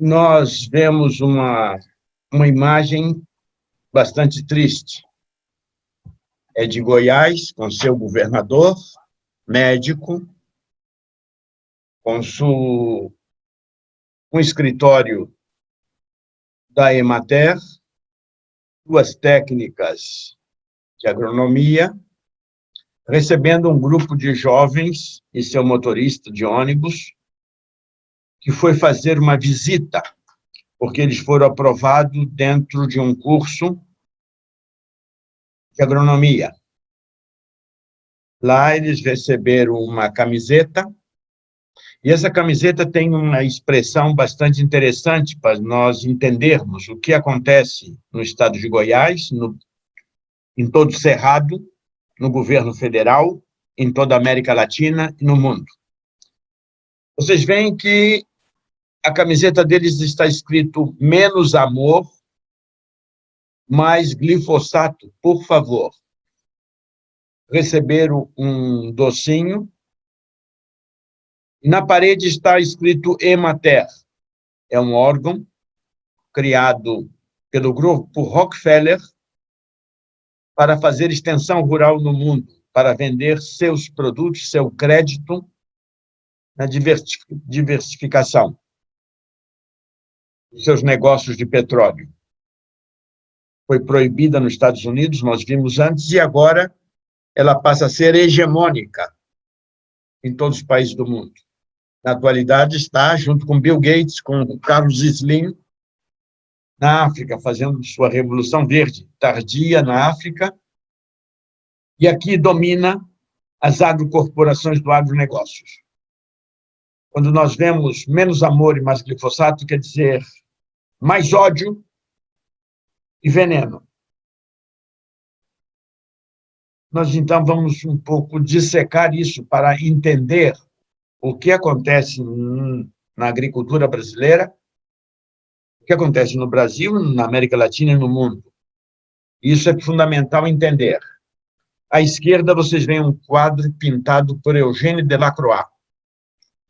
nós vemos uma imagem bastante triste. É de Goiás, com seu governador, médico, com um escritório da Emater, duas técnicas de agronomia, recebendo um grupo de jovens e seu motorista de ônibus, que foi fazer uma visita, porque eles foram aprovados dentro de um curso de agronomia. Lá eles receberam uma camiseta, e essa camiseta tem uma expressão bastante interessante para nós entendermos o que acontece no estado de Goiás, em todo o Cerrado, no governo federal, em toda a América Latina e no mundo. Vocês veem que a camiseta deles está escrito menos amor, mais glifosato, por favor. Receberam um docinho, e na parede está escrito Emater. É um órgão criado pelo grupo Rockefeller para fazer extensão rural no mundo, para vender seus produtos, seu crédito na diversificação dos seus negócios de petróleo. Foi proibida nos Estados Unidos, nós vimos antes, e agora ela passa a ser hegemônica em todos os países do mundo. Na atualidade está, junto com Bill Gates, com o Carlos Slim, na África, fazendo sua revolução verde tardia na África, e aqui domina as agrocorporações do agronegócios. Quando nós vemos menos amor e mais glifosato, quer dizer mais ódio e veneno. Nós, então, vamos um pouco dissecar isso para entender o que acontece na agricultura brasileira, o que acontece no Brasil, na América Latina e no mundo. Isso é fundamental entender. À esquerda, vocês veem um quadro pintado por Eugène Delacroix.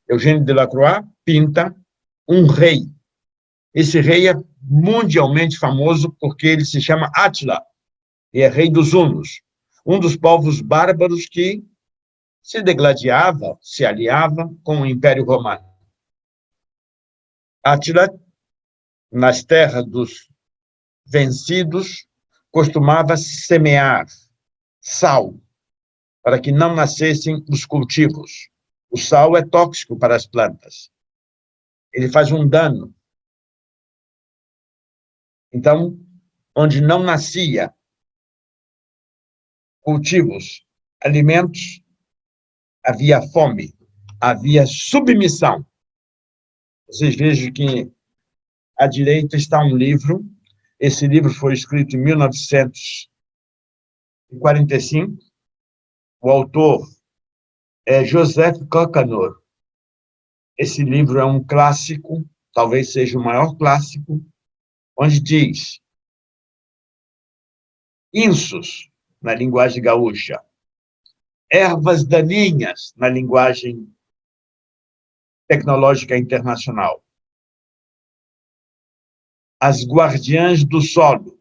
Eugène Delacroix pinta um rei. Esse rei é mundialmente famoso porque ele se chama Átila, e é rei dos hunos, um dos povos bárbaros que se degladiava, se aliava com o Império Romano. Átila, nas terras dos vencidos, costumava semear sal, para que não nascessem os cultivos. O sal é tóxico para as plantas. Ele faz um dano. Então, onde não nascia cultivos, alimentos, havia fome, havia submissão. Vocês vejam que à direita está um livro. Esse livro foi escrito em 1945. O autor é Joseph Cocanor. Esse livro é um clássico, talvez seja o maior clássico, onde diz insos, na linguagem gaúcha, ervas daninhas, na linguagem tecnológica internacional, as guardiãs do solo.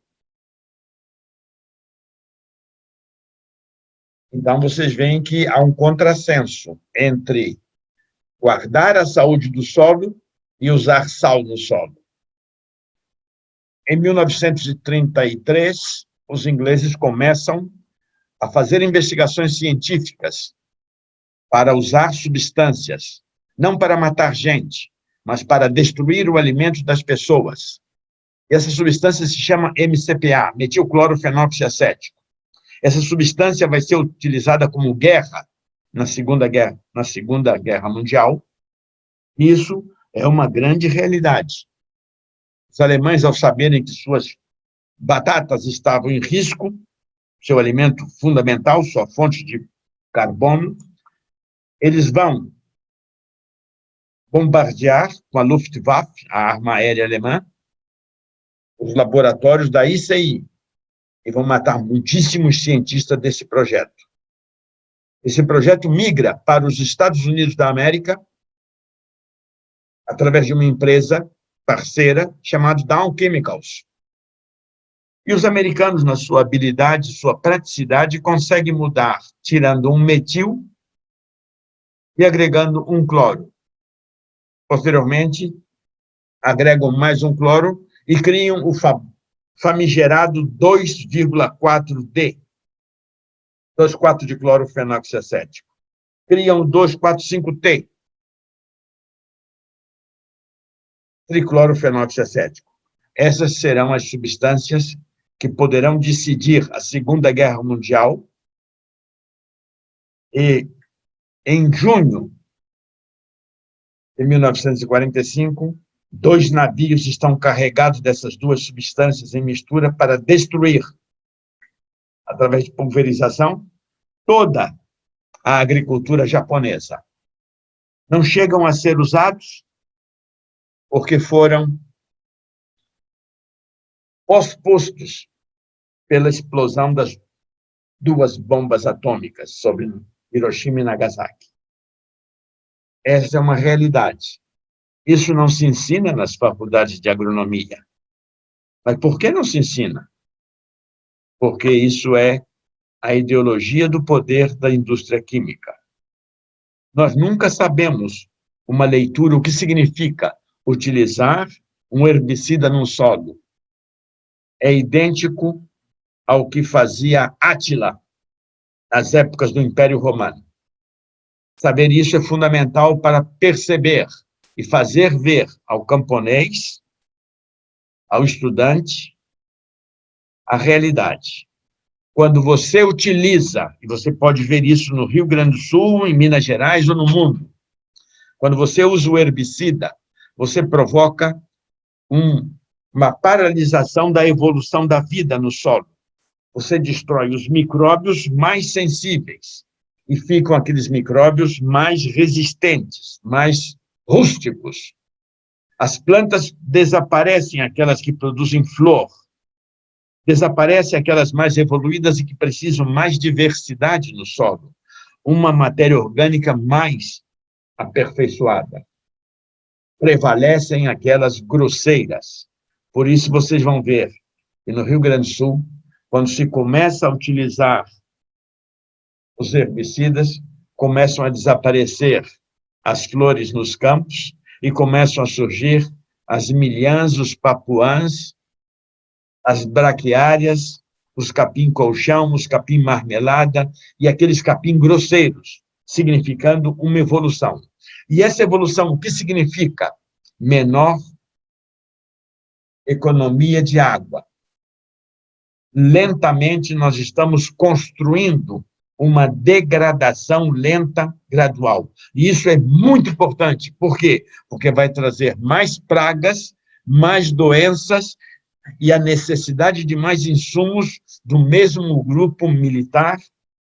Então, vocês veem que há um contrassenso entre guardar a saúde do solo e usar sal no solo. Em 1933, os ingleses começam a fazer investigações científicas para usar substâncias, não para matar gente, mas para destruir o alimento das pessoas. E essa substância se chama MCPA, metilclorofenóxiacético. Essa substância vai ser utilizada como guerra na Segunda Guerra Mundial. Isso é uma grande realidade. Os alemães, ao saberem que suas batatas estavam em risco, seu alimento fundamental, sua fonte de carbono, eles vão bombardear com a Luftwaffe, a arma aérea alemã, os laboratórios da ICI, e vão matar muitíssimos cientistas desse projeto. Esse projeto migra para os Estados Unidos da América, através de uma empresa parceira chamada Dow Chemicals. E os americanos, na sua habilidade, sua praticidade, conseguem mudar, tirando um metil e agregando um cloro. Posteriormente, agregam mais um cloro e criam o famigerado 2,4-D, 2,4 de clorofenoxacético. Criam o 2,4,5-T, triclorofenoxacético. Essas serão as substâncias que poderão decidir a Segunda Guerra Mundial. E, em junho de 1945, 2 navios estão carregados dessas duas substâncias em mistura para destruir, através de pulverização, toda a agricultura japonesa. Não chegam a ser usados porque foram postos pela explosão das 2 bombas atômicas sobre Hiroshima e Nagasaki. Essa é uma realidade. Isso não se ensina nas faculdades de agronomia. Mas por que não se ensina? Porque isso é a ideologia do poder da indústria química. Nós nunca sabemos uma leitura, o que significa utilizar um herbicida num solo. É idêntico ao que fazia Átila nas épocas do Império Romano. Saber isso é fundamental para perceber e fazer ver ao camponês, ao estudante, a realidade. Quando você utiliza, e você pode ver isso no Rio Grande do Sul, em Minas Gerais ou no mundo, quando você usa o herbicida, você provoca uma paralisação da evolução da vida no solo. Você destrói os micróbios mais sensíveis e ficam aqueles micróbios mais resistentes, mais rústicos. As plantas desaparecem, aquelas que produzem flor, desaparecem aquelas mais evoluídas e que precisam mais diversidade no solo, uma matéria orgânica mais aperfeiçoada. Prevalecem aquelas grosseiras. Por isso vocês vão ver que no Rio Grande do Sul, quando se começa a utilizar os herbicidas, começam a desaparecer as flores nos campos e começam a surgir as milhãs, os papuãs, as braquiárias, os capim-colchão, os capim-marmelada e aqueles capim grosseiros, significando uma evolução. E essa evolução, o que significa? Menor economia de água. Lentamente, nós estamos construindo uma degradação lenta, gradual. E isso é muito importante. Por quê? Porque vai trazer mais pragas, mais doenças e a necessidade de mais insumos do mesmo grupo militar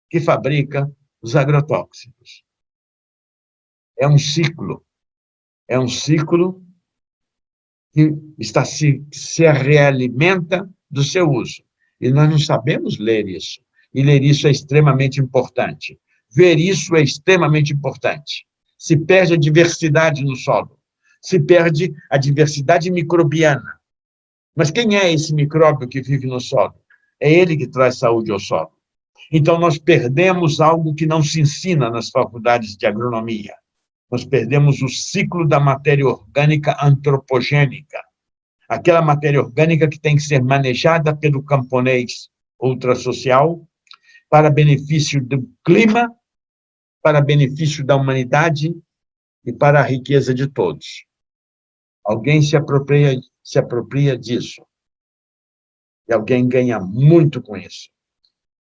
que fabrica os agrotóxicos. É um ciclo que se realimenta do seu uso. E nós não sabemos ler isso. E ler isso é extremamente importante. Ver isso é extremamente importante. Se perde a diversidade no solo, se perde a diversidade microbiana. Mas quem é esse micróbio que vive no solo? É ele que traz saúde ao solo. Então, nós perdemos algo que não se ensina nas faculdades de agronomia. Nós perdemos o ciclo da matéria orgânica antropogênica, aquela matéria orgânica que tem que ser manejada pelo camponês ultrasocial para benefício do clima, para benefício da humanidade e para a riqueza de todos. Alguém se apropria disso. E alguém ganha muito com isso.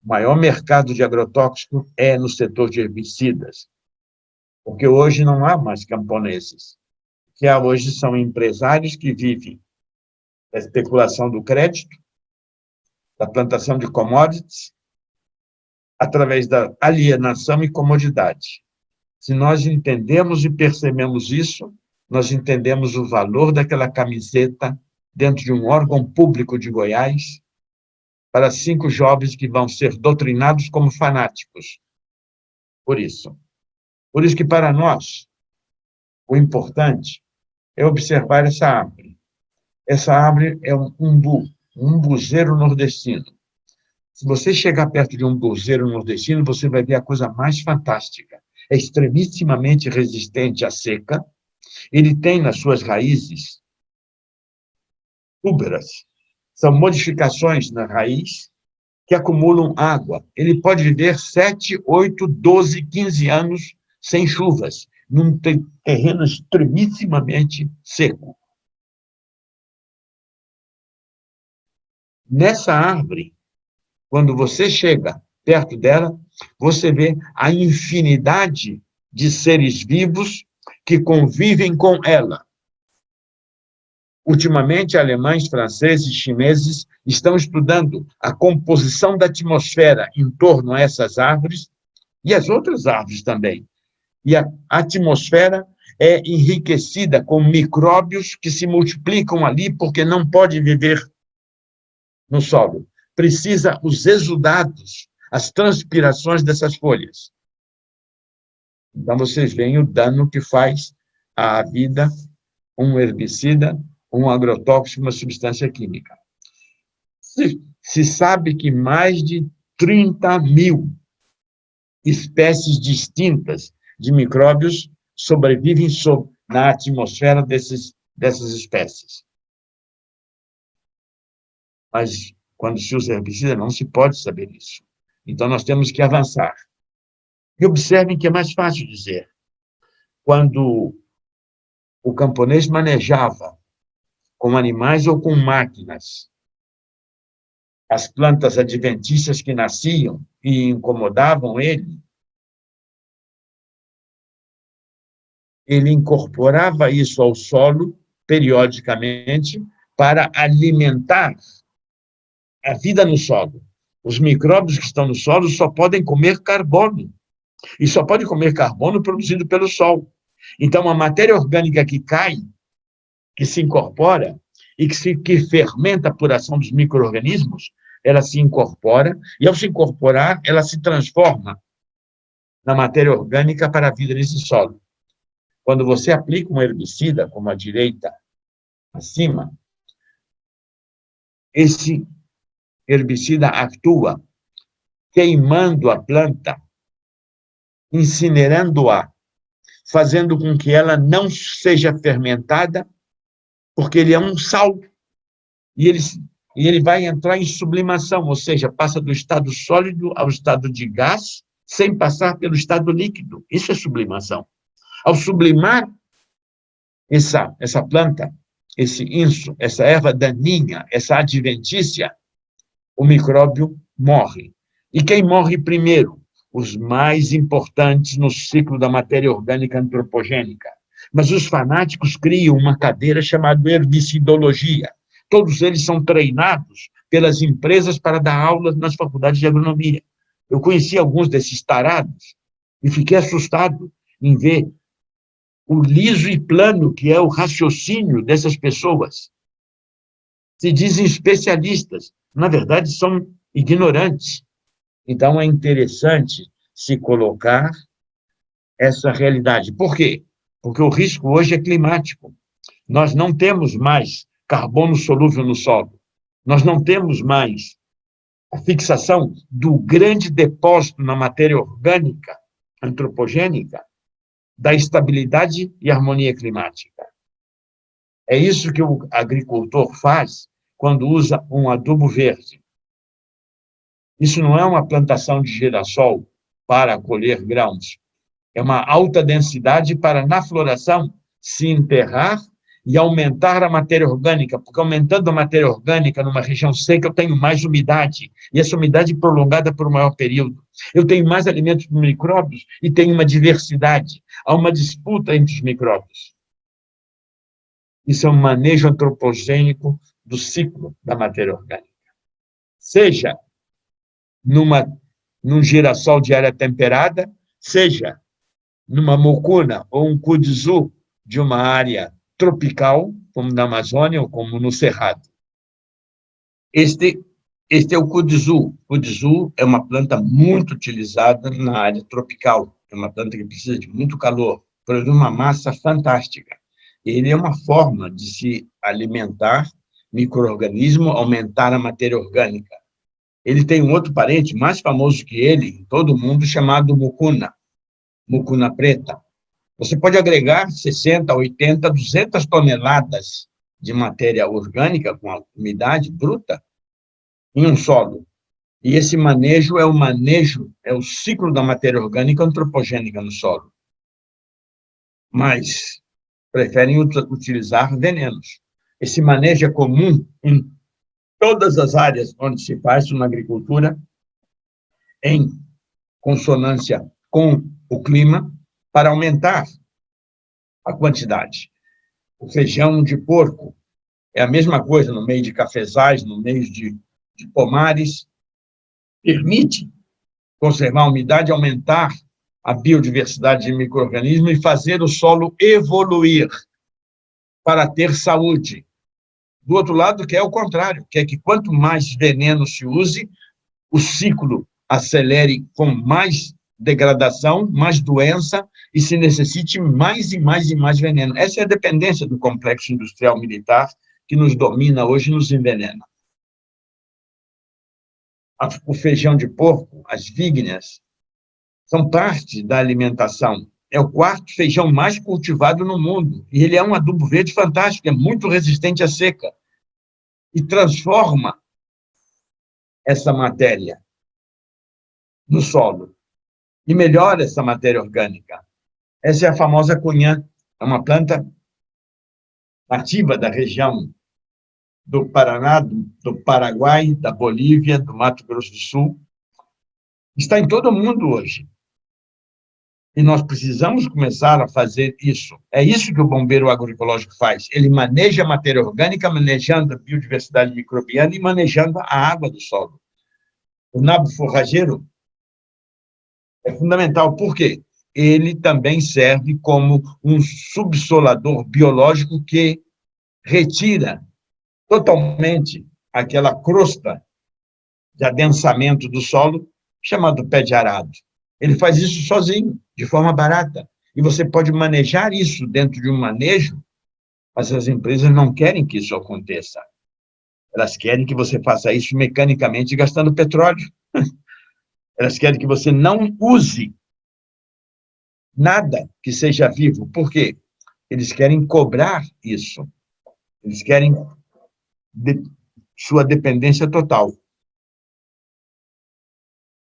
O maior mercado de agrotóxico é no setor de herbicidas, porque hoje não há mais camponeses. O que há hoje são empresários que vivem da especulação do crédito, da plantação de commodities, através da alienação e comodidade. Se nós entendemos e percebemos isso, nós entendemos o valor daquela camiseta dentro de um órgão público de Goiás para 5 jovens que vão ser doutrinados como fanáticos. Por isso que para nós, o importante é observar essa árvore. Essa árvore é um umbuzeiro nordestino. Se você chegar perto de um umbuzeiro nordestino, você vai ver a coisa mais fantástica. É extremamente resistente à seca. Ele tem nas suas raízes túberas. São modificações na raiz que acumulam água. Ele pode viver 7, 8, 12, 15 anos sem chuvas, num terreno extremamente seco. Nessa árvore, quando você chega perto dela, você vê a infinidade de seres vivos que convivem com ela. Ultimamente, alemães, franceses, chineses estão estudando a composição da atmosfera em torno a essas árvores e as outras árvores também. E a atmosfera é enriquecida com micróbios que se multiplicam ali porque não pode viver no solo. Precisa os exudados, as transpirações dessas folhas. Então, vocês veem o dano que faz à vida um herbicida, um agrotóxico, uma substância química. Se sabe que mais de 30.000 espécies distintas de micróbios sobrevivem na atmosfera dessas espécies. Mas, quando se usa herbicida, não se pode saber isso. Então, nós temos que avançar. E observem que é mais fácil dizer. Quando o camponês manejava com animais ou com máquinas as plantas adventícias que nasciam e incomodavam ele incorporava isso ao solo, periodicamente, para alimentar a vida no solo. Os micróbios que estão no solo só podem comer carbono, e só pode comer carbono produzido pelo sol. Então, a matéria orgânica que cai, que se incorpora, e que fermenta por ação dos micro-organismos, ela se incorpora, e ao se incorporar, ela se transforma na matéria orgânica para a vida nesse solo. Quando você aplica um herbicida, como a direita acima, esse herbicida atua queimando a planta, incinerando-a, fazendo com que ela não seja fermentada, porque ele é um sal, e ele vai entrar em sublimação, ou seja, passa do estado sólido ao estado de gás, sem passar pelo estado líquido. Isso é sublimação. Ao sublimar essa planta, esse inso, essa erva daninha, essa adventícia, o micróbio morre. E quem morre primeiro? Os mais importantes no ciclo da matéria orgânica antropogênica. Mas os fanáticos criam uma cadeira chamada herbicidologia. Todos eles são treinados pelas empresas para dar aulas nas faculdades de agronomia. Eu conheci alguns desses tarados e fiquei assustado em ver o liso e plano que é o raciocínio dessas pessoas. Se dizem especialistas, na verdade são ignorantes. Então é interessante se colocar essa realidade. Por quê? Porque o risco hoje é climático. Nós não temos mais carbono solúvel no solo. Nós não temos mais a fixação do grande depósito na matéria orgânica antropogênica da estabilidade e harmonia climática. É isso que o agricultor faz quando usa um adubo verde. Isso não é uma plantação de girassol para colher grãos. É uma alta densidade para, na floração, se enterrar e aumentar a matéria orgânica, porque aumentando a matéria orgânica numa região seca, eu tenho mais umidade, e essa umidade prolongada por um maior período. Eu tenho mais alimentos para micróbios e tenho uma diversidade. Há uma disputa entre os micróbios. Isso é um manejo antropogênico do ciclo da matéria orgânica. Seja num girassol de área temperada, seja numa mucuna ou um cudizu de uma área tropical, como na Amazônia ou como no Cerrado. Este é o cudizu. O cudizu é uma planta muito utilizada na área tropical. É uma planta que precisa de muito calor, produz uma massa fantástica. Ele é uma forma de se alimentar micro-organismo, aumentar a matéria orgânica. Ele tem um outro parente mais famoso que ele, em todo o mundo, chamado mucuna, mucuna preta. Você pode agregar 60, 80, 200 toneladas de matéria orgânica com a umidade bruta em um solo. E esse manejo, é o ciclo da matéria orgânica antropogênica no solo. Mas preferem utilizar venenos. Esse manejo é comum em todas as áreas onde se faz uma agricultura, em consonância com o clima, para aumentar a quantidade. O feijão de porco é a mesma coisa no meio de cafezais, no meio de pomares, permite conservar a umidade, aumentar a biodiversidade de micro-organismos e fazer o solo evoluir para ter saúde. Do outro lado, que é o contrário, que é que quanto mais veneno se use, o ciclo acelere com mais degradação, mais doença, e se necessite mais e mais e mais veneno. Essa é a dependência do complexo industrial militar que nos domina hoje e nos envenena. O feijão de porco, as vígneas, são parte da alimentação. É o quarto feijão mais cultivado no mundo. E ele é um adubo verde fantástico, é muito resistente à seca. E transforma essa matéria no solo. E melhora essa matéria orgânica. Essa é a famosa cunhã. É uma planta nativa da região do Paraná, do Paraguai, da Bolívia, do Mato Grosso do Sul. Está em todo o mundo hoje. E nós precisamos começar a fazer isso. É isso que o bombeiro agroecológico faz. Ele maneja a matéria orgânica, manejando a biodiversidade microbiana e manejando a água do solo. O nabo forrageiro é fundamental. Por quê? Ele também serve como um subsolador biológico que retira totalmente aquela crosta de adensamento do solo, chamado pé de arado. Ele faz isso sozinho, de forma barata. E você pode manejar isso dentro de um manejo, mas as empresas não querem que isso aconteça. Elas querem que você faça isso mecanicamente, gastando petróleo. Elas querem que você não use nada que seja vivo. Por quê? Eles querem cobrar isso. Eles querem sua dependência total.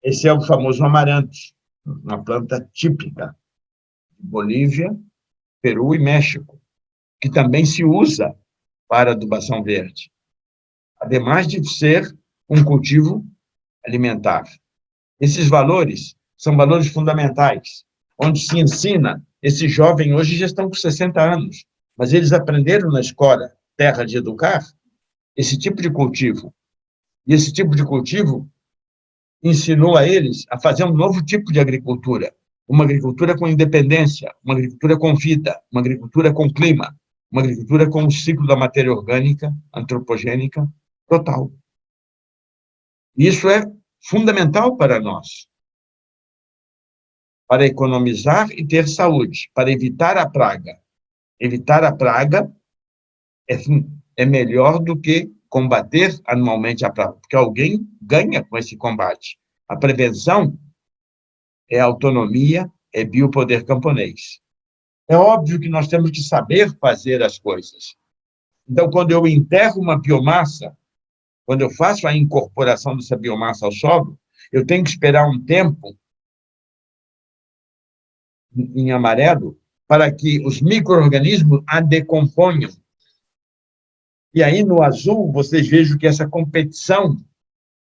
Esse é o famoso amaranto, uma planta típica de Bolívia, Peru e México, que também se usa para adubação verde, ademais de ser um cultivo alimentar. Esses valores são valores fundamentais, onde se ensina. Esses jovens hoje já estão com 60 anos, mas eles aprenderam na escola Terra de Educar esse tipo de cultivo. E esse tipo de cultivo ensinou a eles a fazer um novo tipo de agricultura, uma agricultura com independência, uma agricultura com vida, uma agricultura com clima, uma agricultura com o ciclo da matéria orgânica, antropogênica, total. Isso é fundamental para nós, para economizar e ter saúde, para evitar a praga. Evitar a praga é melhor do que combater anualmente a praga, porque alguém ganha com esse combate. A prevenção é autonomia, é biopoder camponês. É óbvio que nós temos que saber fazer as coisas. Então, quando eu enterro uma biomassa, quando eu faço a incorporação dessa biomassa ao solo, eu tenho que esperar um tempo, em amarelo, para que os micro-organismos a decomponham. E aí, no azul, vocês vejam que essa competição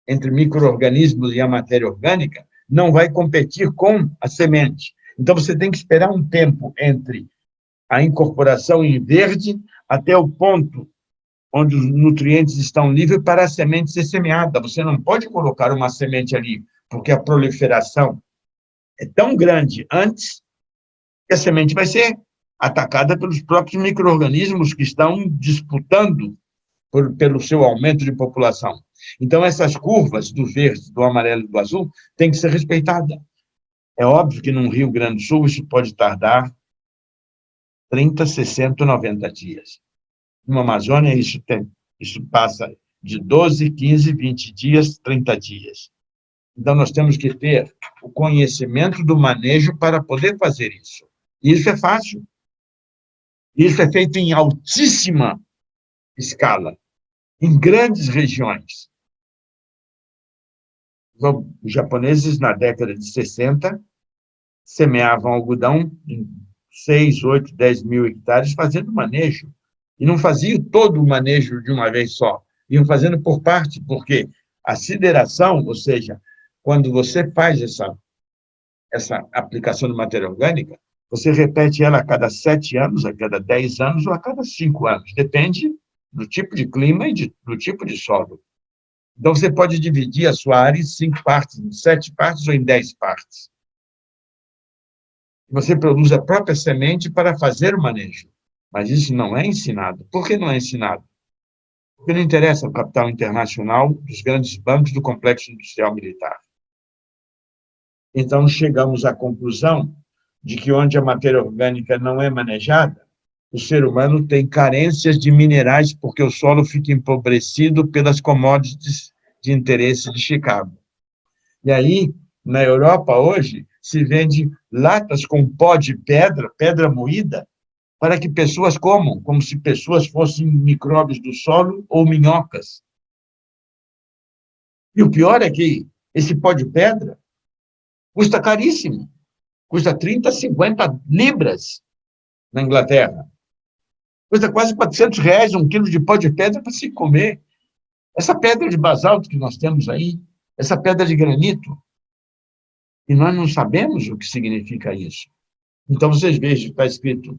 entre micro-organismos e a matéria orgânica não vai competir com a semente. Então, você tem que esperar um tempo entre a incorporação em verde até o ponto onde os nutrientes estão livres para a semente ser semeada. Você não pode colocar uma semente ali, porque a proliferação é tão grande antes que a semente vai ser atacada pelos próprios micro-organismos que estão disputando pelo seu aumento de população. Então, essas curvas do verde, do amarelo e do azul têm que ser respeitadas. É óbvio que no Rio Grande do Sul isso pode tardar 30, 60, 90 dias. No Amazônia, isso passa de 12, 15, 20 dias, 30 dias. Então, nós temos que ter o conhecimento do manejo para poder fazer isso. E isso é fácil. Isso é feito em altíssima escala, em grandes regiões. Os japoneses, na década de 60, semeavam algodão em 6, 8, 10 mil hectares fazendo manejo. E não faziam todo o manejo de uma vez só. Iam fazendo por parte, porque a sideração, ou seja, quando você faz essa aplicação de matéria orgânica, você repete ela a cada 7 anos, a cada 10 anos ou a cada 5 anos. Depende do tipo de clima e do tipo de solo. Então, você pode dividir a sua área em 5 partes, em 7 partes ou em 10 partes. Você produz a própria semente para fazer o manejo. Mas isso não é ensinado. Por que não é ensinado? Porque não interessa o capital internacional dos grandes bancos do complexo industrial militar. Então, chegamos à conclusão de que onde a matéria orgânica não é manejada, o ser humano tem carências de minerais porque o solo fica empobrecido pelas commodities de interesse de Chicago. E aí, na Europa, hoje, se vende latas com pó de pedra, pedra moída, para que pessoas comam, como se pessoas fossem micróbios do solo ou minhocas. E o pior é que esse pó de pedra custa caríssimo. Custa 30, 50 libras na Inglaterra. Custa quase R$ 400 um quilo de pó de pedra para se comer. Essa pedra de basalto que nós temos aí, essa pedra de granito, e nós não sabemos o que significa isso. Então, vocês vejam, está escrito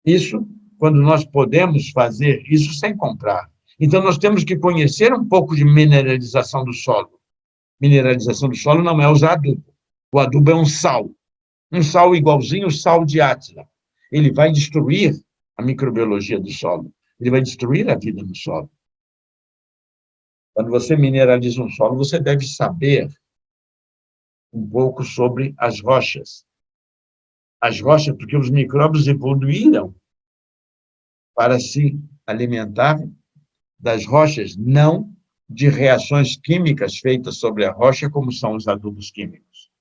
isso quando nós podemos fazer isso sem comprar. Então, nós temos que conhecer um pouco de mineralização do solo. Mineralização do solo não é usar adubo. O adubo é um sal igualzinho ao sal de Átila. Ele vai destruir a microbiologia do solo. Ele vai destruir a vida no solo. Quando você mineraliza um solo, você deve saber um pouco sobre as rochas. As rochas, porque os micróbios evoluíram para se alimentar das rochas, não de reações químicas feitas sobre a rocha, como são os adubos químicos.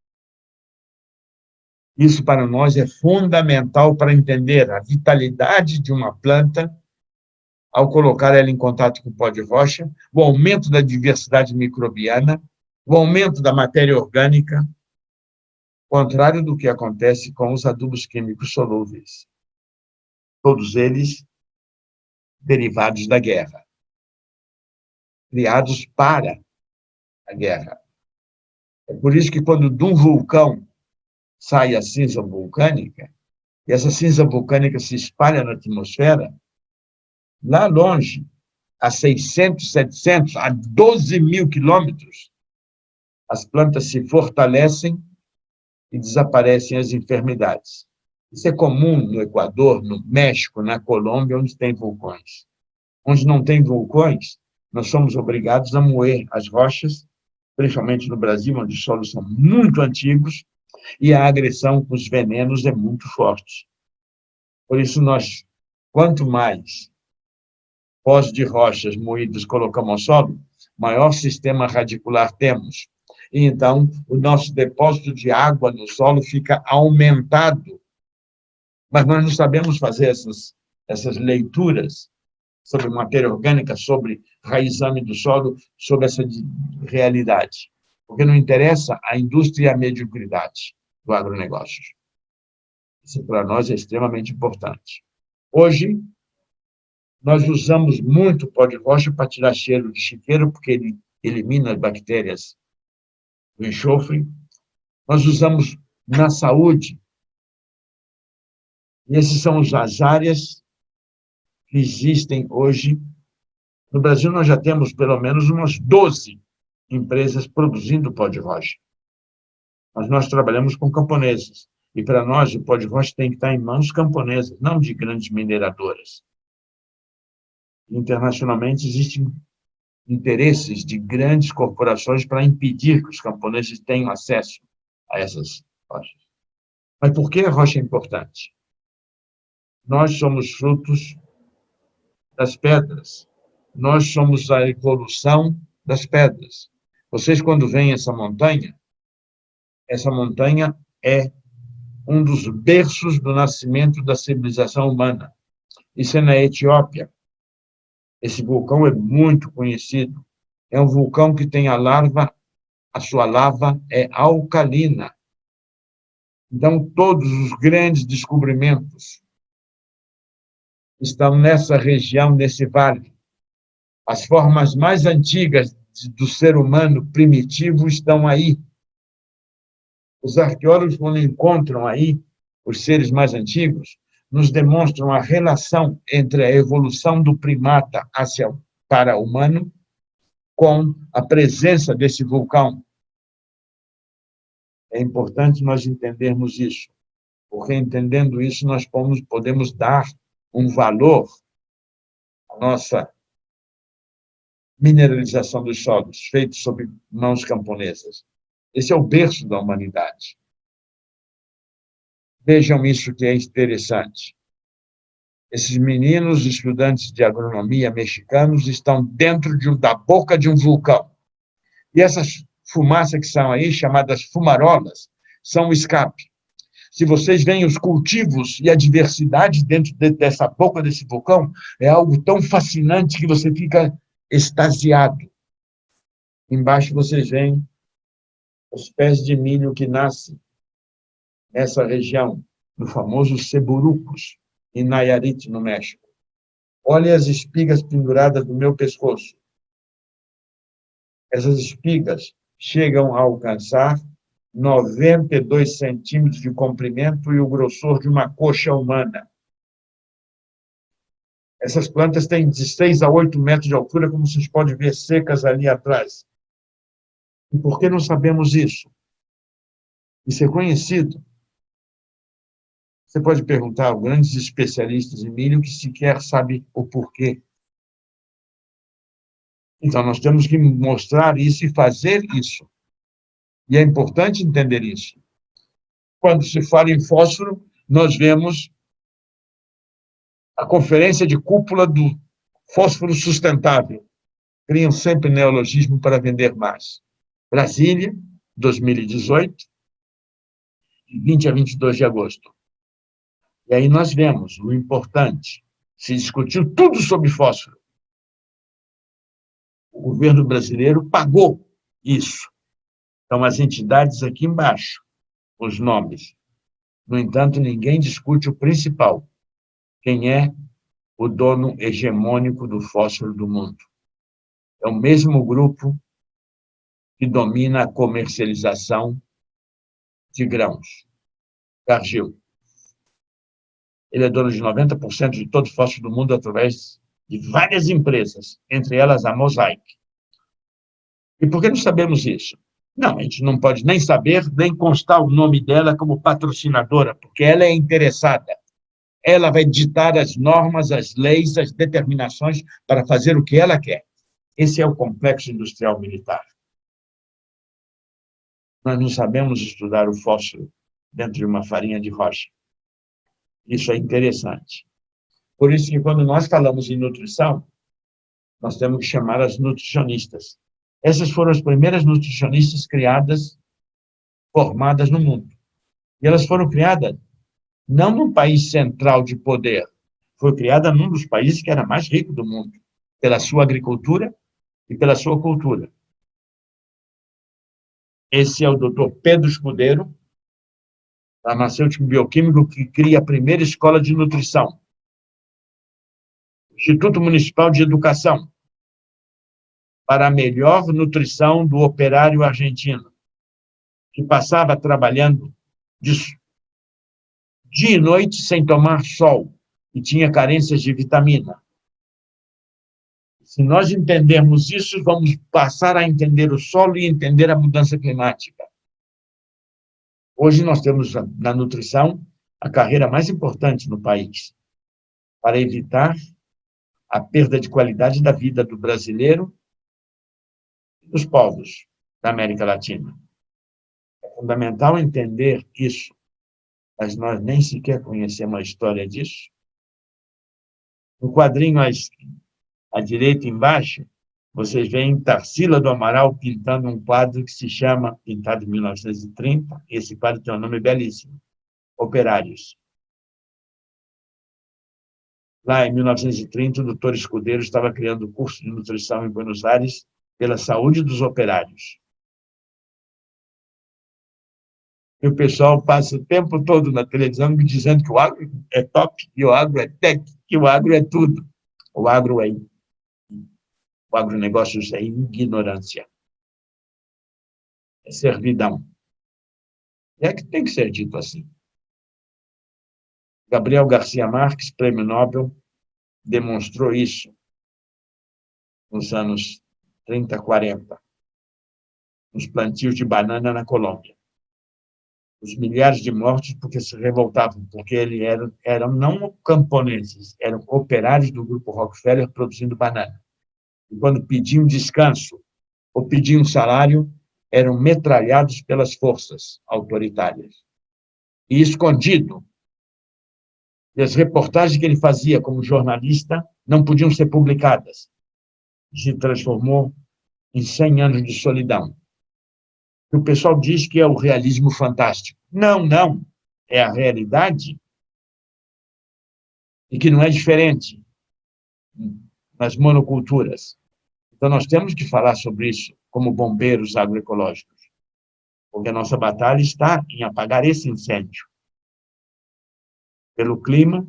Isso, para nós, é fundamental para entender a vitalidade de uma planta ao colocar ela em contato com o pó de rocha, o aumento da diversidade microbiana, o aumento da matéria orgânica, contrário do que acontece com os adubos químicos solúveis. Todos eles derivados da guerra, criados para a guerra. É por isso que, quando de um vulcão sai a cinza vulcânica, e essa cinza vulcânica se espalha na atmosfera, lá longe, a 600, 700, a 12 mil quilômetros, as plantas se fortalecem e desaparecem as enfermidades. Isso é comum no Equador, no México, na Colômbia, onde tem vulcões. Onde não tem vulcões, nós somos obrigados a moer as rochas, principalmente no Brasil, onde os solos são muito antigos e a agressão com os venenos é muito forte. Por isso, nós, quanto mais pós de rochas moídas colocamos ao solo, maior sistema radicular temos. E, então, o nosso depósito de água no solo fica aumentado. Mas nós não sabemos fazer essas leituras sobre matéria orgânica, sobre raizame do solo, sobre essa realidade. Porque não interessa a indústria e a mediocridade do agronegócio. Isso, para nós, é extremamente importante. Hoje, nós usamos muito pó de rocha para tirar cheiro de chiqueiro, porque ele elimina as bactérias do enxofre. Nós usamos na saúde. E essas são as áreas que existem hoje. No Brasil, nós já temos pelo menos umas 12 empresas produzindo pó de rocha. Mas nós trabalhamos com camponeses. E, para nós, o pó de rocha tem que estar em mãos camponesas, não de grandes mineradoras. Internacionalmente, existem interesses de grandes corporações para impedir que os camponeses tenham acesso a essas rochas. Mas por que a rocha é importante? Nós somos frutos das pedras. Nós somos a evolução das pedras. Vocês, quando veem essa montanha é um dos berços do nascimento da civilização humana. Isso é na Etiópia. Esse vulcão é muito conhecido. É um vulcão que tem a sua lava é alcalina. Então, todos os grandes descobrimentos estão nessa região, nesse vale. As formas mais antigas do ser humano primitivo estão aí. Os arqueólogos, quando encontram aí os seres mais antigos, nos demonstram a relação entre a evolução do primata para o humano com a presença desse vulcão. É importante nós entendermos isso, porque entendendo isso nós podemos dar um valor à nossa mineralização dos solos, feita sob mãos camponesas. Esse é o berço da humanidade. Vejam isso que é interessante. Esses meninos, estudantes de agronomia mexicanos, estão dentro da boca de um vulcão. E essas fumaças que são aí, chamadas fumarolas, são o escape. Se vocês veem os cultivos e a diversidade dentro dessa boca desse vulcão, é algo tão fascinante que você fica extasiado. Embaixo vocês veem os pés de milho que nascem nessa região, no famoso Ceburucos, em Nayarit, no México. Olhem as espigas penduradas no meu pescoço. Essas espigas chegam a alcançar 92 centímetros de comprimento e o grossor de uma coxa humana. Essas plantas têm de 6 a 8 metros de altura, como vocês podem ver secas ali atrás. E por que não sabemos isso? Isso é conhecido. Você pode perguntar a grandes especialistas em milho que sequer sabem o porquê. Então, nós temos que mostrar isso e fazer isso. E é importante entender isso. Quando se fala em fósforo, nós vemos a conferência de cúpula do fósforo sustentável. Criam sempre neologismo para vender mais. Brasília, 2018, de 20 a 22 de agosto. E aí nós vemos o importante. Se discutiu tudo sobre fósforo. O governo brasileiro pagou isso. Então, as entidades aqui embaixo, os nomes. No entanto, ninguém discute o principal. Quem é o dono hegemônico do fósforo do mundo? É o mesmo grupo que domina a comercialização de grãos, Cargill. Ele é dono de 90% de todo o fósforo do mundo através de várias empresas, entre elas a Mosaic. E por que não sabemos isso? Não, a gente não pode nem saber, nem constar o nome dela como patrocinadora, porque ela é interessada. Ela vai ditar as normas, as leis, as determinações para fazer o que ela quer. Esse é o complexo industrial militar. Nós não sabemos estudar o fósforo dentro de uma farinha de rocha. Isso é interessante. Por isso que, quando nós falamos em nutrição, nós temos que chamar as nutricionistas. Essas foram as primeiras nutricionistas criadas, formadas no mundo. E elas foram criadas não num país central de poder, foi criada num dos países que era mais rico do mundo, pela sua agricultura e pela sua cultura. Esse é o Dr. Pedro Escudeiro, farmacêutico bioquímico, que cria a primeira escola de nutrição. Instituto Municipal de Educação, para a melhor nutrição do operário argentino, que passava trabalhando dia e noite sem tomar sol e tinha carências de vitamina. Se nós entendermos isso, vamos passar a entender o solo e entender a mudança climática. Hoje nós temos na nutrição a carreira mais importante no país, para evitar a perda de qualidade da vida do brasileiro e dos povos da América Latina. É fundamental entender isso, mas nós nem sequer conhecemos a história disso. No quadrinho à direita, embaixo, vocês veem Tarsila do Amaral pintando um quadro que se chama, pintado em 1930, esse quadro tem um nome belíssimo, Operários. Lá em 1930, o doutor Escudeiro estava criando um curso de nutrição em Buenos Aires pela saúde dos operários. E o pessoal passa o tempo todo na televisão me dizendo que o agro é top, que o agro é tech, que o agro é tudo. O agronegócio é ignorância, é servidão. E é que tem que ser dito assim. Gabriel Garcia Marques, prêmio Nobel, demonstrou isso nos anos 30, 40, nos plantios de banana na Colômbia. Os milhares de mortos porque se revoltavam, porque eles eram não camponeses, eram operários do grupo Rockefeller produzindo banana. E quando pediam descanso ou pediam salário, eram metralhados pelas forças autoritárias. E escondido. E as reportagens que ele fazia como jornalista não podiam ser publicadas. Se transformou em 100 anos de solidão. O pessoal diz que é o realismo fantástico. Não, não. É a realidade e que não é diferente nas monoculturas. Então, nós temos que falar sobre isso como bombeiros agroecológicos, porque a nossa batalha está em apagar esse incêndio. Pelo clima,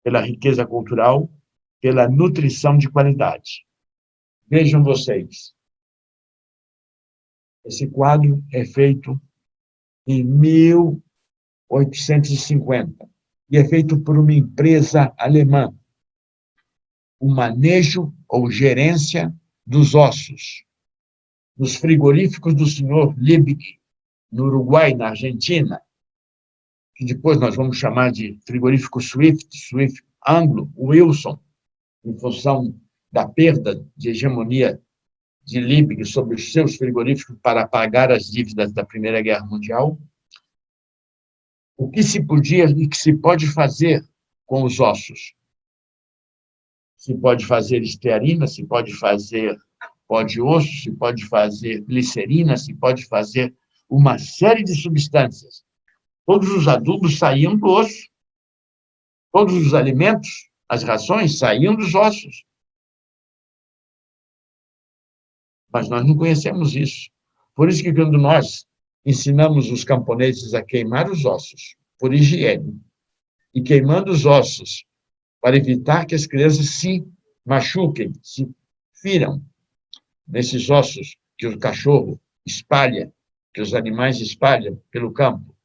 pela riqueza cultural, pela nutrição de qualidade. Vejam vocês, esse quadro é feito em 1850 e é feito por uma empresa alemã, o manejo ou gerência dos ossos, nos frigoríficos do senhor Liebig, no Uruguai, na Argentina, que depois nós vamos chamar de frigorífico Swift Anglo, Wilson, em função da perda de hegemonia de Liebig sobre os seus frigoríficos para pagar as dívidas da Primeira Guerra Mundial. O que se podia e que se pode fazer com os ossos? Se pode fazer estearina, se pode fazer pó de osso, se pode fazer glicerina, se pode fazer uma série de substâncias. Todos os adubos saíam do osso. Todos os alimentos, as rações, saíam dos ossos. Mas nós não conhecemos isso. Por isso que quando nós ensinamos os camponeses a queimar os ossos por higiene e queimando os ossos para evitar que as crianças se machuquem, se firam nesses ossos que o cachorro espalha, que os animais espalham pelo campo,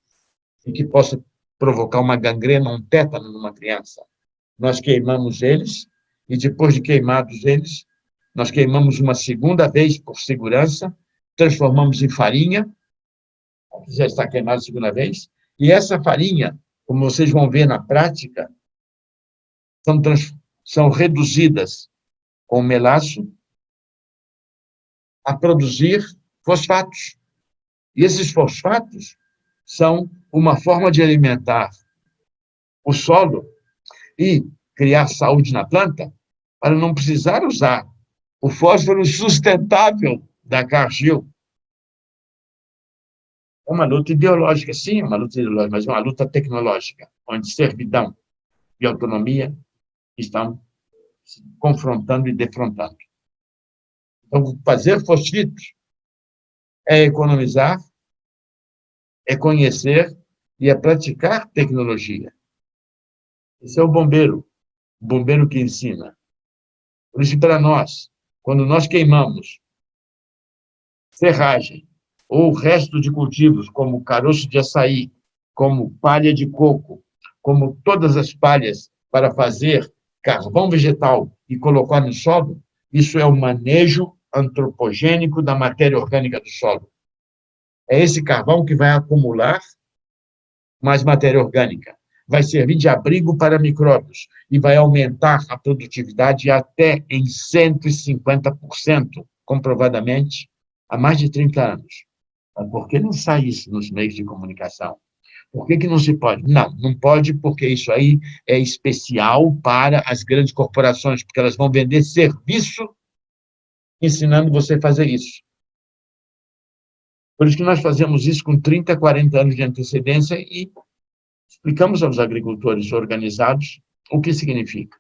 e que possa provocar uma gangrena, um tétano numa criança. Nós queimamos eles, e depois de queimados eles, nós queimamos uma segunda vez por segurança, transformamos em farinha, já está queimado a segunda vez, e essa farinha, como vocês vão ver na prática, são reduzidas com melaço a produzir fosfatos. E esses fosfatos são uma forma de alimentar o solo e criar saúde na planta para não precisar usar o fósforo sustentável da Cargill. É uma luta ideológica, sim, uma luta ideológica, mas é uma luta tecnológica, onde servidão e autonomia estão se confrontando e defrontando. Então, fazer fosfitos é economizar, é conhecer e é praticar tecnologia. Esse é o bombeiro que ensina. Por isso, para nós, quando nós queimamos serragem ou resto de cultivos, como caroço de açaí, como palha de coco, como todas as palhas para fazer carvão vegetal e colocar no solo, isso é o manejo antropogênico da matéria orgânica do solo. É esse carvão que vai acumular mais matéria orgânica, vai servir de abrigo para micróbios e vai aumentar a produtividade até em 150%, comprovadamente, há mais de 30 anos. Mas por que não sai isso nos meios de comunicação? Por que não se pode? Não, não pode, porque isso aí é especial para as grandes corporações, porque elas vão vender serviço ensinando você a fazer isso. Por isso que nós fazemos isso com 30, 40 anos de antecedência e explicamos aos agricultores organizados o que significa.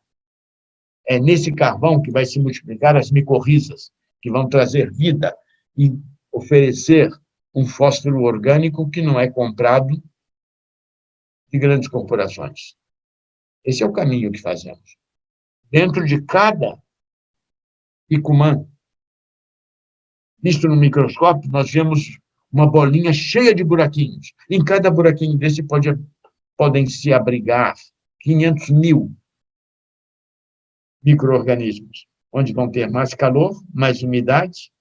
É nesse carvão que vai se multiplicar as micorrizas, que vão trazer vida e oferecer um fósforo orgânico que não é comprado de grandes corporações. Esse é o caminho que fazemos. Dentro de cada picumã, visto no microscópio, nós vemos uma bolinha cheia de buraquinhos. Em cada buraquinho desse podem se abrigar 500 mil micro-organismos, onde vão ter mais calor, mais umidade,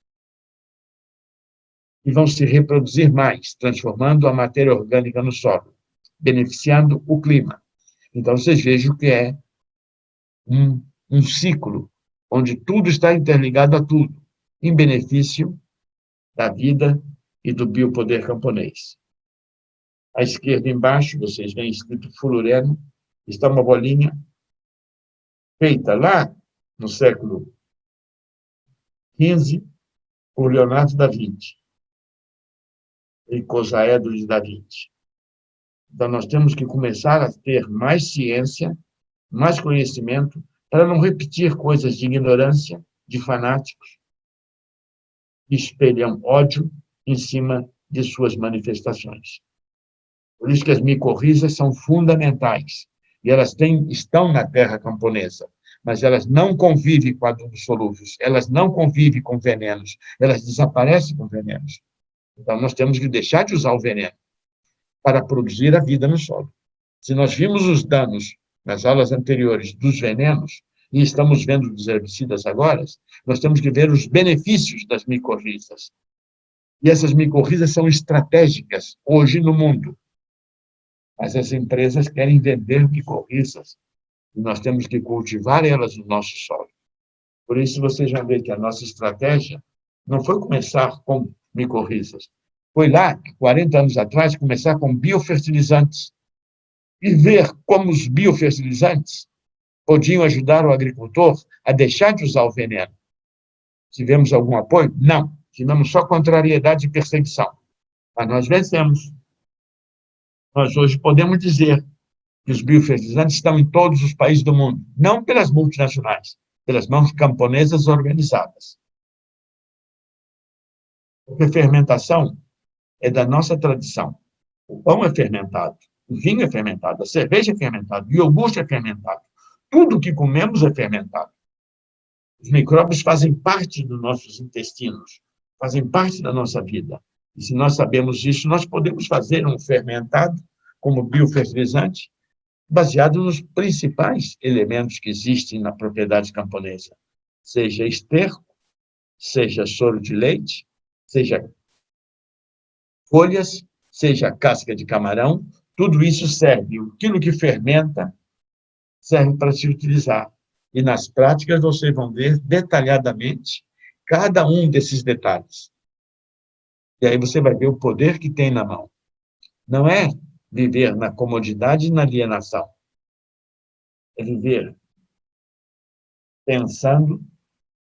e vão se reproduzir mais, transformando a matéria orgânica no solo, beneficiando o clima. Então, vocês vejam que é um ciclo, onde tudo está interligado a tudo, em benefício da vida e do biopoder camponês. À esquerda, embaixo, vocês veem escrito fulureno, está uma bolinha feita lá no século XV por Leonardo da Vinci e Cosaedro de da Vinci. Então, nós temos que começar a ter mais ciência, mais conhecimento, para não repetir coisas de ignorância, de fanáticos, que espelham ódio em cima de suas manifestações. Por isso que as micorrizas são fundamentais, e elas estão na terra camponesa, mas elas não convivem com adubos solúveis, elas não convivem com venenos, elas desaparecem com venenos. Então, nós temos que deixar de usar o veneno para produzir a vida no solo. Se nós vimos os danos nas aulas anteriores dos venenos, e estamos vendo dos herbicidas agora, nós temos que ver os benefícios das micorrizas. E essas micorrizas são estratégicas hoje no mundo. Mas as empresas querem vender micorrizas, e nós temos que cultivar elas no nosso solo. Por isso, vocês vão ver que a nossa estratégia não foi começar com micorrizas. Foi lá, 40 anos atrás, começar com biofertilizantes e ver como os biofertilizantes podiam ajudar o agricultor a deixar de usar o veneno. Tivemos algum apoio? Não. Tivemos só contrariedade e perseguição. Mas nós vencemos. Nós hoje podemos dizer que os biofertilizantes estão em todos os países do mundo, não pelas multinacionais, pelas mãos camponesas organizadas. Porque fermentação é da nossa tradição. O pão é fermentado, o vinho é fermentado, a cerveja é fermentada, o iogurte é fermentado. Tudo que comemos é fermentado. Os micróbios fazem parte dos nossos intestinos, fazem parte da nossa vida. E se nós sabemos disso, nós podemos fazer um fermentado como biofertilizante, baseado nos principais elementos que existem na propriedade camponesa, seja esterco, seja soro de leite, seja folhas, seja casca de camarão, tudo isso serve. Aquilo que fermenta serve para se utilizar. E nas práticas vocês vão ver detalhadamente cada um desses detalhes. E aí você vai ver o poder que tem na mão. Não é viver na comodidade e na alienação. É viver pensando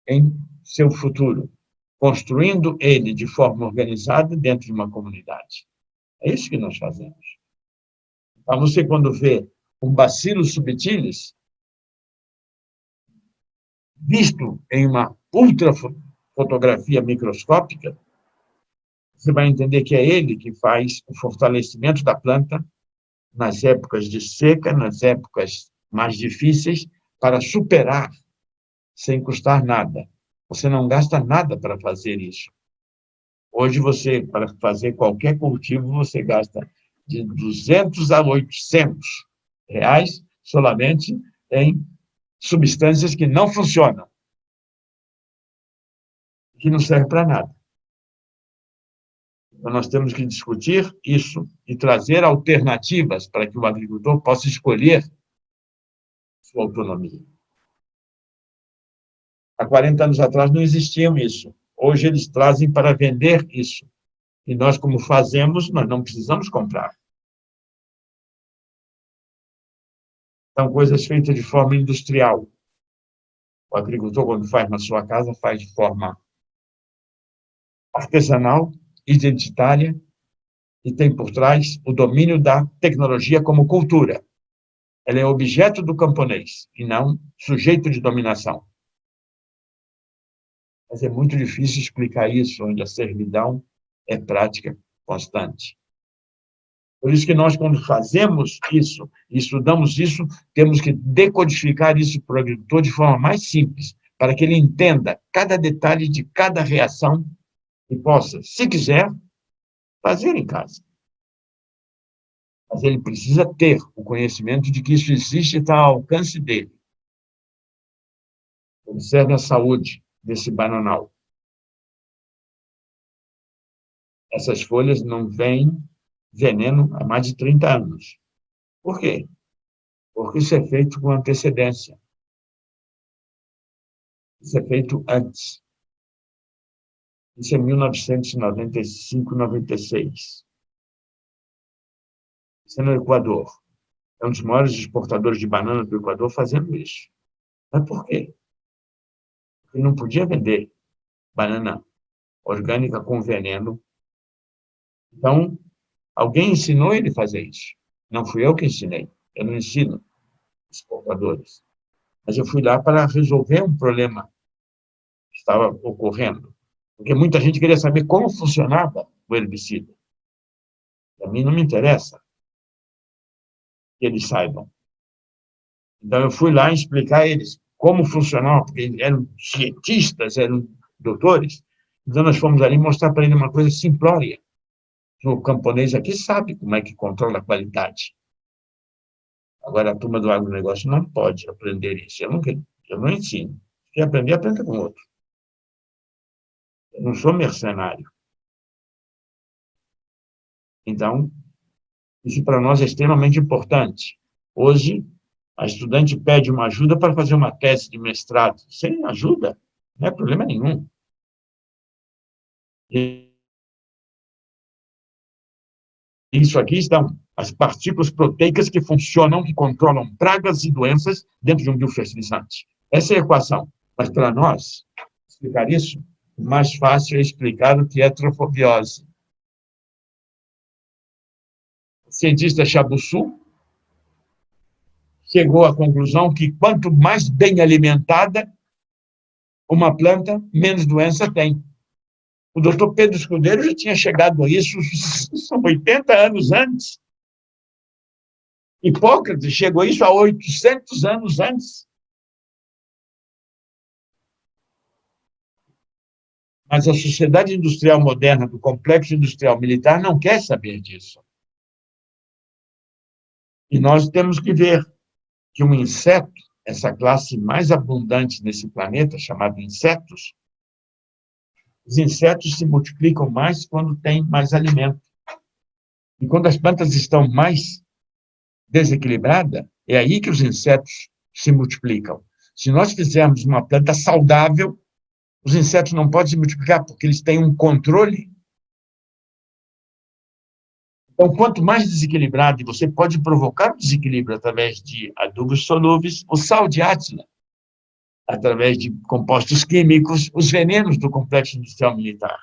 em seu futuro, construindo ele de forma organizada dentro de uma comunidade. É isso que nós fazemos. Então, você, quando vê um bacillus subtilis, visto em uma ultrafotografia microscópica, você vai entender que é ele que faz o fortalecimento da planta nas épocas de seca, nas épocas mais difíceis, para superar sem custar nada. Você não gasta nada para fazer isso. Hoje, você, para fazer qualquer cultivo, você gasta de 200 a 800 reais solamente em substâncias que não funcionam, que não servem para nada. Então, nós temos que discutir isso e trazer alternativas para que o agricultor possa escolher sua autonomia. Há 40 anos atrás não existia isso. Hoje eles trazem para vender isso. E nós, como fazemos, nós não precisamos comprar. São coisas feitas de forma industrial. O agricultor, quando faz na sua casa, faz de forma artesanal, identitária, e tem por trás o domínio da tecnologia como cultura. Ela é objeto do camponês e não sujeito de dominação. Mas é muito difícil explicar isso, onde a servidão é prática constante. Por isso que nós, quando fazemos isso, estudamos isso, temos que decodificar isso para o agricultor de forma mais simples, para que ele entenda cada detalhe de cada reação e possa, se quiser, fazer em casa. Mas ele precisa ter o conhecimento de que isso existe e está ao alcance dele. Observe a saúde desse bananal. Essas folhas não vêm veneno há mais de 30 anos. Por quê? Porque isso é feito com antecedência. Isso é feito antes. Isso é 1995, 96. Isso é no Equador. É um dos maiores exportadores de banana do Equador fazendo isso. Mas por quê? Porque não podia vender banana orgânica com veneno. Então, alguém ensinou ele a fazer isso. Não fui eu que ensinei. Eu não ensino exportadores. Mas eu fui lá para resolver um problema que estava ocorrendo. Porque muita gente queria saber como funcionava o herbicida. A mim não me interessa que eles saibam. Então, eu fui lá explicar a eles como funcionava, porque eles eram cientistas, eram doutores. Então, nós fomos ali mostrar para eles uma coisa simplória. O camponês aqui sabe como é que controla a qualidade. Agora, a turma do agronegócio não pode aprender isso. Eu não ensino. Se quer aprender, aprenda com outro. Eu não sou mercenário. Então, isso para nós é extremamente importante. Hoje, a estudante pede uma ajuda para fazer uma tese de mestrado. Sem ajuda, não é problema nenhum. Isso aqui estão as partículas proteicas que funcionam, que controlam pragas e doenças dentro de um biofertilizante. Essa é a equação. Mas, para nós, explicar isso, o mais fácil é explicar o que é trofobiose. O cientista Chaboussu chegou à conclusão que quanto mais bem alimentada uma planta, menos doença tem. O doutor Pedro Escudeiro já tinha chegado a isso 80 anos antes. Hipócrates chegou a isso há 800 anos antes. Mas a sociedade industrial moderna, do complexo industrial militar, não quer saber disso. E nós temos que ver que um inseto, essa classe mais abundante nesse planeta, chamada insetos, os insetos se multiplicam mais quando tem mais alimento. E quando as plantas estão mais desequilibradas, é aí que os insetos se multiplicam. Se nós fizermos uma planta saudável, os insetos não podem se multiplicar, porque eles têm um controle. Então, quanto mais desequilibrado, e você pode provocar o desequilíbrio através de adubos solúveis, o sal de Átila, através de compostos químicos, os venenos do complexo industrial militar.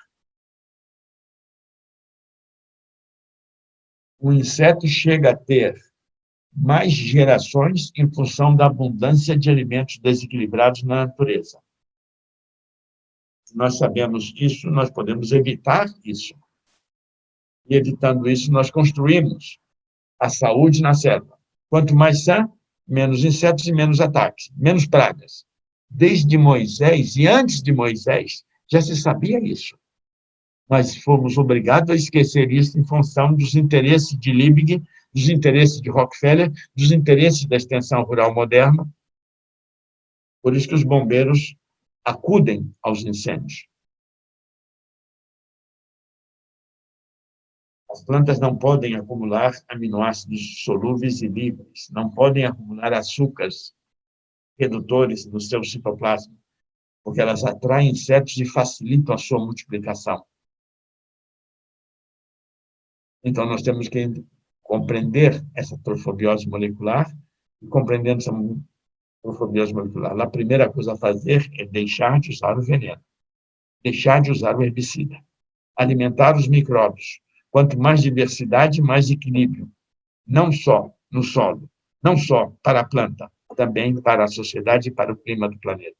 O inseto chega a ter mais gerações em função da abundância de alimentos desequilibrados na natureza. Se nós sabemos isso, nós podemos evitar isso. E, evitando isso, nós construímos a saúde na selva. Quanto mais sã, menos insetos e menos ataques, menos pragas. Desde Moisés, e antes de Moisés, já se sabia isso. Mas fomos obrigados a esquecer isso em função dos interesses de Liebig, dos interesses de Rockefeller, dos interesses da extensão rural moderna. Por isso que os bombeiros acudem aos incêndios. As plantas não podem acumular aminoácidos solúveis e livres, não podem acumular açúcares redutores no seu citoplasma, porque elas atraem insetos e facilitam a sua multiplicação. Então, nós temos que compreender essa trofobiose molecular e compreendendo essa atrofobiose molecular. A primeira coisa a fazer é deixar de usar o veneno, deixar de usar o herbicida, alimentar os micróbios. Quanto mais diversidade, mais equilíbrio, não só no solo, não só para a planta, também para a sociedade e para o clima do planeta.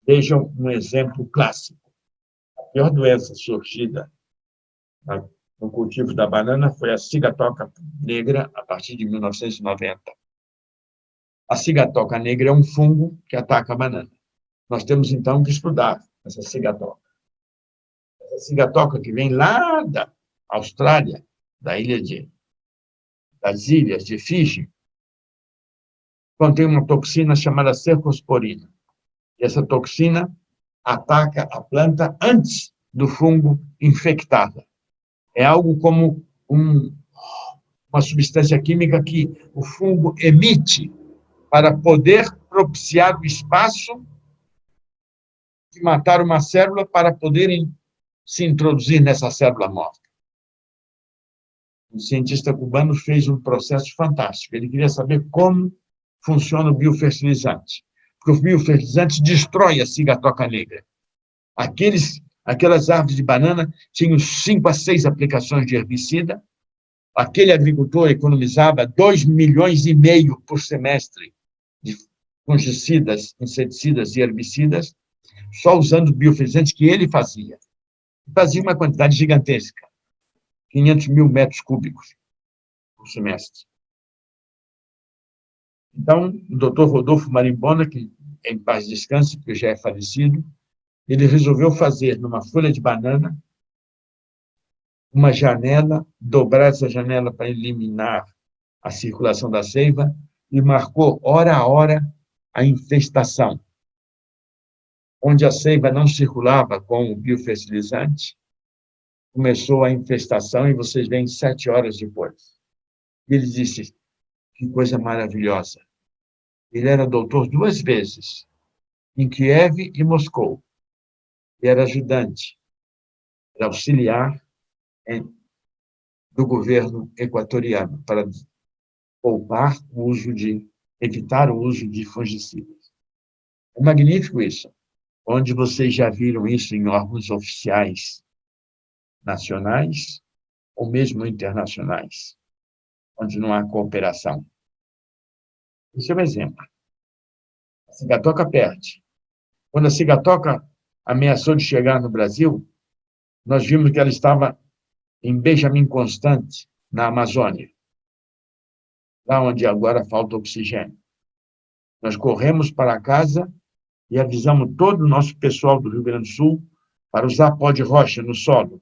Vejam um exemplo clássico. A pior doença surgida no cultivo da banana foi a cigatoca negra, a partir de 1990. A cigatoca negra é um fungo que ataca a banana. Nós temos, então, que estudar essa cigatoca. Essa cigatoca que vem lá da Austrália, das ilhas de Fiji, contém uma toxina chamada cercosporina. E essa toxina ataca a planta antes do fungo infectá-la. É algo como uma substância química que o fungo emite para poder propiciar o espaço de matar uma célula para poderem se introduzir nessa célula morta. Um cientista cubano fez um processo fantástico. Ele queria saber como funciona o biofertilizante. Porque o biofertilizante destrói a cigatoca negra. Aquelas árvores de banana tinham 5 a 6 aplicações de herbicida. Aquele agricultor economizava 2,5 milhões por semestre de fungicidas, inseticidas e herbicidas, só usando o biofertilizante que ele fazia. Fazia uma quantidade gigantesca, 500 mil metros cúbicos por semestre. Então, o doutor Rodolfo Marimbona, que em paz descanse, porque já é falecido, ele resolveu fazer, numa folha de banana, uma janela, dobrar essa janela para eliminar a circulação da seiva, e marcou, hora a hora, a infestação. Onde a seiva não circulava com o biofertilizante, começou a infestação, e vocês veem 7 horas depois. Ele disse, que coisa maravilhosa. Ele era doutor 2 vezes, em Kiev e Moscou. E era ajudante, era auxiliar do governo equatoriano para evitar o uso de fungicidas. É magnífico isso. Onde vocês já viram isso em órgãos oficiais nacionais ou mesmo internacionais, onde não há cooperação. Esse é um exemplo. A cigatoca perde. Quando a cigatoca ameaçou de chegar no Brasil, nós vimos que ela estava em Benjamin Constant, na Amazônia, lá onde agora falta oxigênio. Nós corremos para casa e avisamos todo o nosso pessoal do Rio Grande do Sul para usar pó de rocha no solo,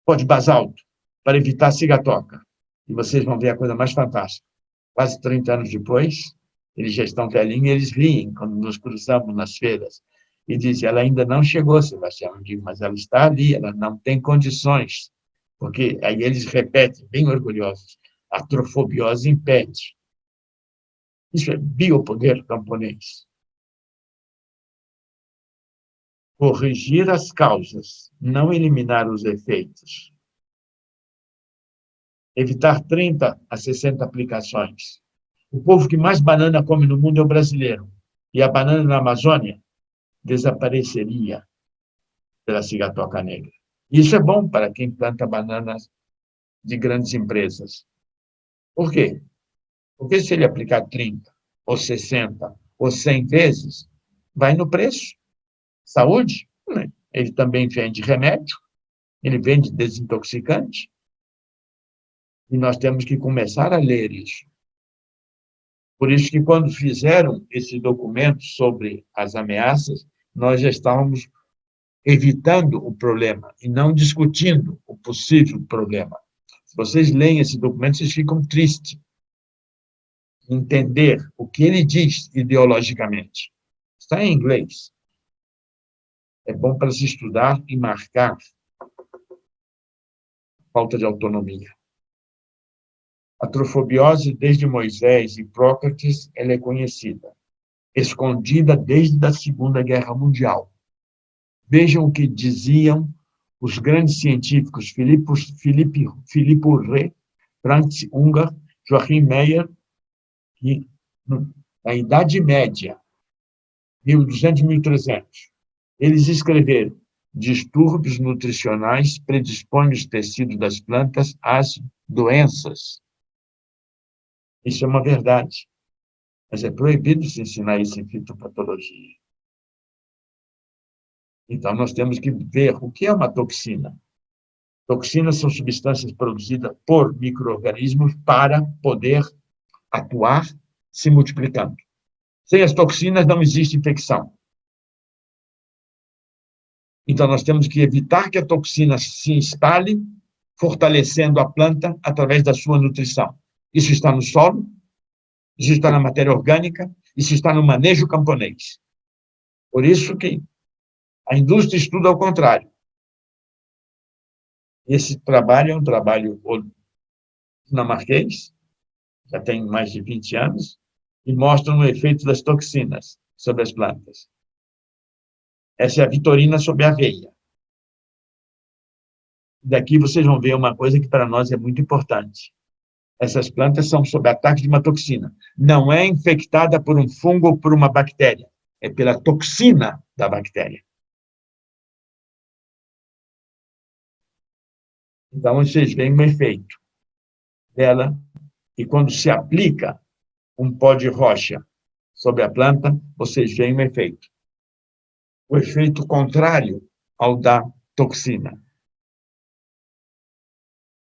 pó de basalto, para evitar a cigatoca. E vocês vão ver a coisa mais fantástica. Quase 30 anos depois, eles já estão velhinhos e eles riem quando nos cruzamos nas feiras. E dizem, ela ainda não chegou, Sebastião. Eu digo, mas ela está ali, ela não tem condições. Porque aí eles repetem, bem orgulhosos, a atrofobiose impede. Isso é biopoder camponês. Corrigir as causas, não eliminar os efeitos. Evitar 30 a 60 aplicações. O povo que mais banana come no mundo é o brasileiro. E a banana na Amazônia desapareceria pela cigatoca negra. Isso é bom para quem planta bananas de grandes empresas. Por quê? Porque se ele aplicar 30, ou 60, ou 100 vezes, vai no preço. Saúde, né? Ele também vende remédio, ele vende desintoxicante, e nós temos que começar a ler isso. Por isso que, quando fizeram esse documento sobre as ameaças, nós já estávamos evitando o problema e não discutindo o possível problema. Se vocês leem esse documento, vocês ficam tristes em entender o que ele diz ideologicamente. Está em inglês. É bom para se estudar e marcar falta de autonomia. A trofobiose, desde Moisés e Prócrates, ela é conhecida, escondida desde a Segunda Guerra Mundial. Vejam o que diziam os grandes científicos Philippe Ré, Franz Unger, Joachim Meyer que, na Idade Média, 1200, 1300, eles escreveram: distúrbios nutricionais predispõem os tecidos das plantas às doenças. Isso é uma verdade, mas é proibido se ensinar isso em fitopatologia. Então, nós temos que ver o que é uma toxina. Toxinas são substâncias produzidas por micro-organismos para poder atuar se multiplicando. Sem as toxinas não existe infecção. Então, nós temos que evitar que a toxina se instale, fortalecendo a planta através da sua nutrição. Isso está no solo, isso está na matéria orgânica, isso está no manejo camponês. Por isso que a indústria estuda ao contrário. Esse trabalho é um trabalho dinamarquês, já tem mais de 20 anos, e mostra o efeito das toxinas sobre as plantas. Essa é a vitorina sobre a aveia. Daqui vocês vão ver uma coisa que para nós é muito importante. Essas plantas são sob ataque de uma toxina. Não é infectada por um fungo ou por uma bactéria. É pela toxina da bactéria. Então, vocês veem o efeito dela, e quando se aplica um pó de rocha sobre a planta, vocês veem o efeito. O efeito contrário ao da toxina.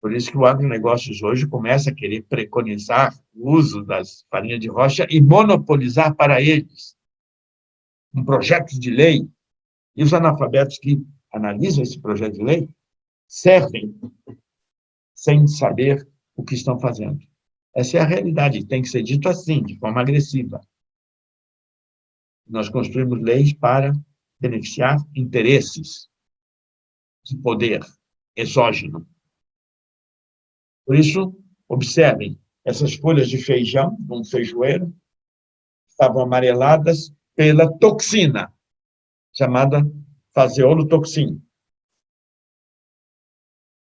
Por isso que o agronegócios hoje começa a querer preconizar o uso das farinhas de rocha e monopolizar para eles um projeto de lei. E os analfabetos que analisam esse projeto de lei servem sem saber o que estão fazendo. Essa é a realidade, tem que ser dito assim, de forma agressiva. Nós construímos leis para beneficiar interesses de poder exógeno. Por isso, observem, essas folhas de feijão, um feijoeiro, estavam amareladas pela toxina, chamada faseolotoxina.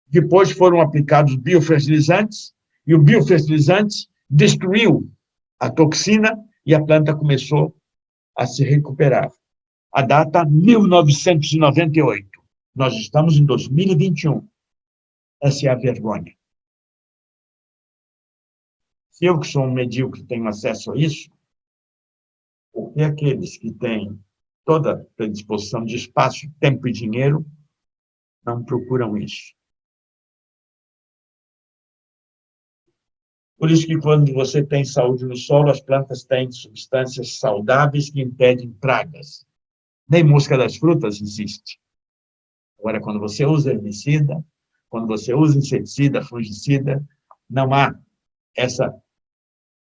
Depois foram aplicados biofertilizantes, e o biofertilizante destruiu a toxina e a planta começou a se recuperar. A data 1998. Nós estamos em 2021. Essa é a vergonha. Se eu, que sou um medíocre, tenho acesso a isso, por que aqueles que têm toda a predisposição de espaço, tempo e dinheiro não procuram isso? Por isso que quando você tem saúde no solo, as plantas têm substâncias saudáveis que impedem pragas. Nem mosca das frutas existe. Agora, quando você usa herbicida, quando você usa inseticida, fungicida, não há essa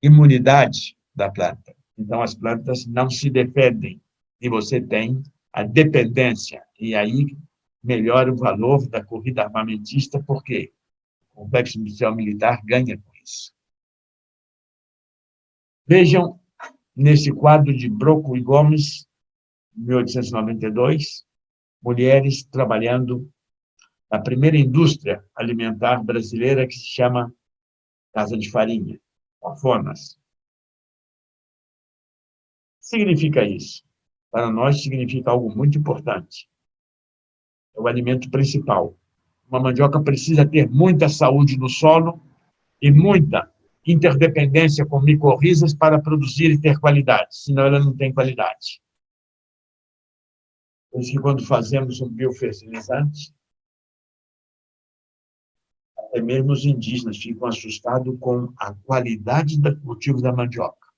imunidade da planta. Então, as plantas não se defendem e você tem a dependência. E aí melhora o valor da corrida armamentista, porque o complexo industrial militar ganha com isso. Vejam, nesse quadro de Broco e Gomes, 1892, mulheres trabalhando na primeira indústria alimentar brasileira, que se chama Casa de Farinha, Afonas. Significa isso? Para nós, significa algo muito importante. É o alimento principal. Uma mandioca precisa ter muita saúde no solo e muita interdependência com micorrizas para produzir e ter qualidade, senão ela não tem qualidade. Por isso que quando fazemos um biofertilizante, até mesmo os indígenas ficam assustados com a qualidade do cultivo da mandioca,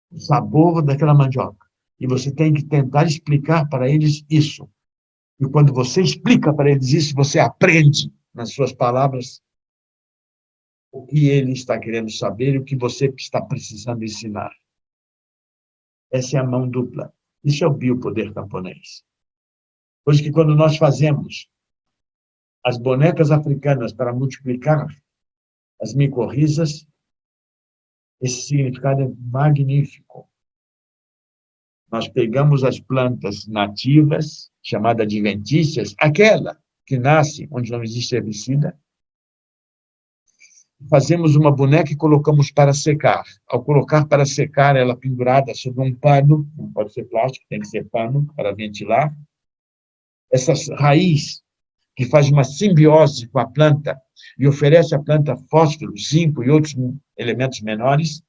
o sabor daquela mandioca. E você tem que tentar explicar para eles isso. E quando você explica para eles isso, você aprende, nas suas palavras, o que ele está querendo saber e o que você está precisando ensinar. Essa é a mão dupla. Isso é o biopoder camponês. Pois que quando nós fazemos as bonecas africanas para multiplicar as micorrizas, esse significado é magnífico. Nós pegamos as plantas nativas, chamadas adventícias, aquela que nasce onde não existe herbicida, Fazemos uma boneca e colocamos para secar. Ao colocar para secar, ela pendurada sobre um pano, não pode ser plástico, tem que ser pano para ventilar. Essa raiz que faz uma simbiose com a planta e oferece à planta fósforo, zinco e outros elementos menores,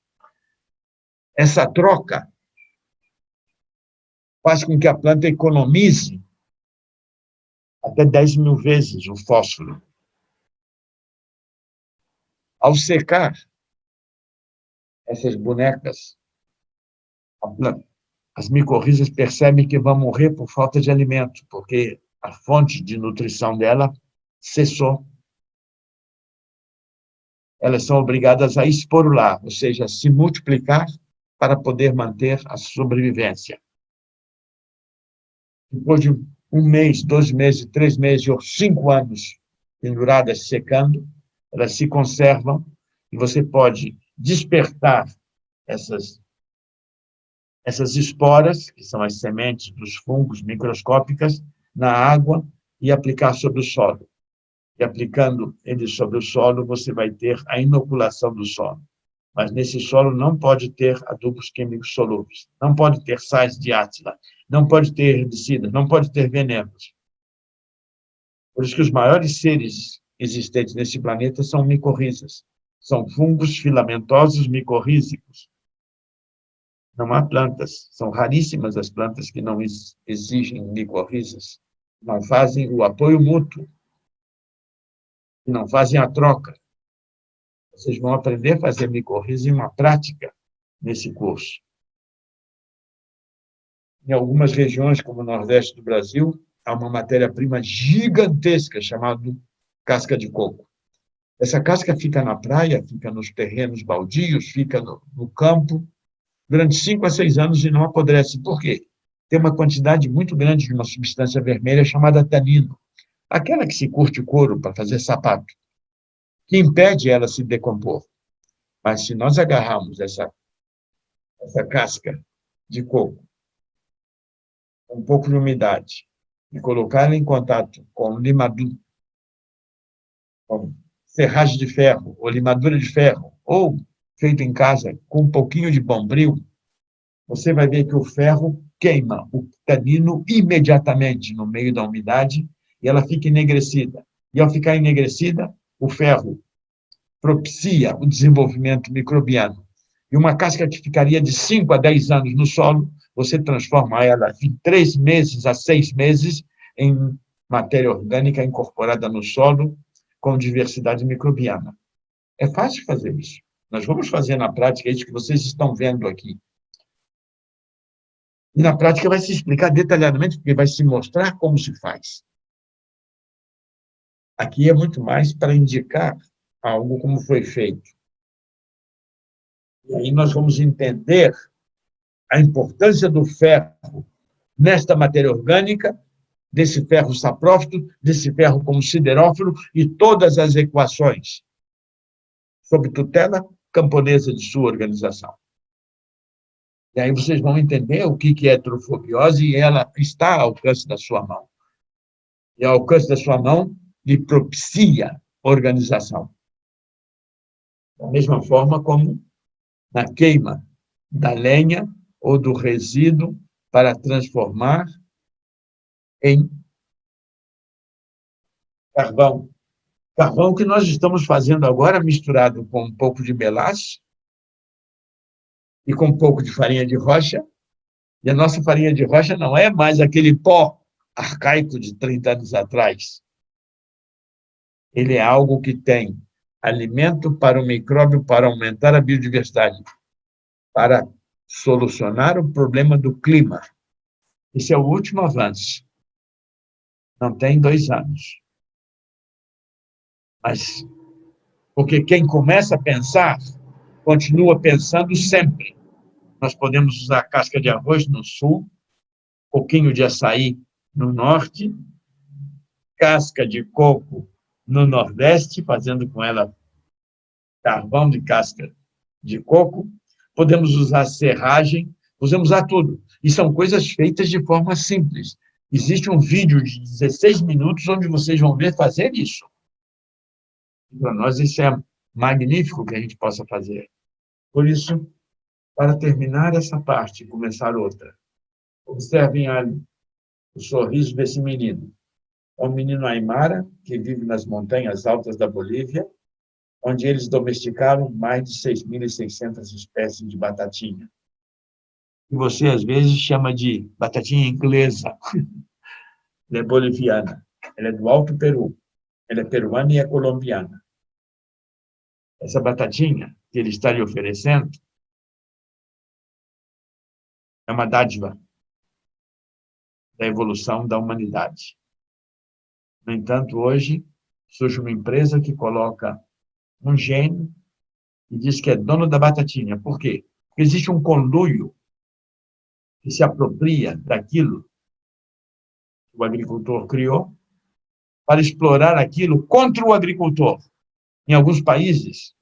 essa troca faz com que a planta economize até 10.000 vezes o fósforo. Ao secar essas bonecas, as micorrizas percebem que vão morrer por falta de alimento, porque a fonte de nutrição dela cessou. Elas são obrigadas a esporular, ou seja, a se multiplicar para poder manter a sobrevivência. Depois de 1 mês, 2 meses, 3 meses ou 5 anos penduradas secando, elas se conservam e você pode despertar essas esporas, que são as sementes dos fungos microscópicas, na água e aplicar sobre o solo. E aplicando eles sobre o solo, você vai ter a inoculação do solo. Mas nesse solo não pode ter adubos químicos solúveis, não pode ter sais de átila, não pode ter herbicidas, não pode ter venenos. Por isso que os maiores seres existentes nesse planeta são micorrizas. São fungos filamentosos micorrízicos. Não há plantas, são raríssimas as plantas que não exigem micorrizas, não fazem o apoio mútuo, não fazem a troca. Vocês vão aprender a fazer micorriza em uma prática nesse curso. Em algumas regiões, como o Nordeste do Brasil, há uma matéria-prima gigantesca chamada casca de coco. Essa casca fica na praia, fica nos terrenos baldios, fica no campo, durante 5 a 6 anos e não apodrece. Por quê? Tem uma quantidade muito grande de uma substância vermelha chamada tanino, aquela que se curte couro para fazer sapato, que impede ela se decompor. Mas se nós agarrarmos essa casca de coco, com um pouco de umidade, e colocá-la em contato com limadura, com serragem de ferro, ou limadura de ferro, ou feito em casa com um pouquinho de bombril, você vai ver que o ferro queima o tanino imediatamente no meio da umidade e ela fica enegrecida. E ao ficar enegrecida, o ferro propicia o desenvolvimento microbiano. E uma casca que ficaria de 5 a 10 anos no solo, você transforma ela em 3 meses a 6 meses em matéria orgânica incorporada no solo com diversidade microbiana. É fácil fazer isso. Nós vamos fazer na prática isso que vocês estão vendo aqui. E na prática vai se explicar detalhadamente, porque vai se mostrar como se faz. Aqui é muito mais para indicar algo como foi feito. E aí nós vamos entender a importância do ferro nesta matéria orgânica, desse ferro saprófito, desse ferro como siderófilo e todas as equações sob tutela camponesa de sua organização. E aí vocês vão entender o que é heterofobiose e ela está ao alcance da sua mão. E ao alcance da sua mão lhe propicia organização. Da mesma forma como na queima da lenha ou do resíduo para transformar em carvão. Carvão que nós estamos fazendo agora, misturado com um pouco de melaço e com um pouco de farinha de rocha. E a nossa farinha de rocha não é mais aquele pó arcaico de 30 anos atrás. Ele é algo que tem alimento para o micróbio, para aumentar a biodiversidade, para solucionar o problema do clima. Esse é o último avanço. Não tem 2 anos. Mas, porque quem começa a pensar, continua pensando sempre. Nós podemos usar casca de arroz no sul, pouquinho de açaí no norte, casca de coco no nordeste, fazendo com ela carvão de casca de coco. Podemos usar serragem, podemos usar tudo. E são coisas feitas de forma simples. Existe um vídeo de 16 minutos onde vocês vão ver fazer isso. Para nós isso é magnífico que a gente possa fazer. Por isso, para terminar essa parte e começar outra, observem ali o sorriso desse menino. É um menino aimara que vive nas montanhas altas da Bolívia, onde eles domesticaram mais de 6.600 espécies de batatinha. E você, às vezes, chama de batatinha inglesa. Ela é boliviana. Ela é do Alto Peru. Ela é peruana e é colombiana. Essa batatinha que ele está lhe oferecendo é uma dádiva da evolução da humanidade. No entanto, hoje, surge uma empresa que coloca um gênio e diz que é dono da batatinha. Por quê? Porque existe um conluio que se apropria daquilo que o agricultor criou para explorar aquilo contra o agricultor. Em alguns países,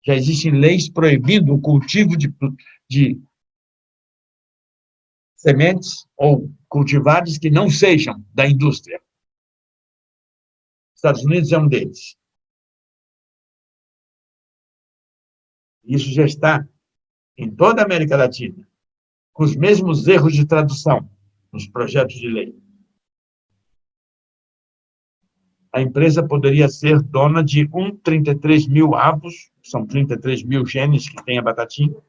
já existem leis proibindo o cultivo de sementes ou cultivares que não sejam da indústria. Estados Unidos é um deles. Isso já está em toda a América Latina, com os mesmos erros de tradução nos projetos de lei. A empresa poderia ser dona de 33 mil avos, são 33 mil genes que tem a batatinha.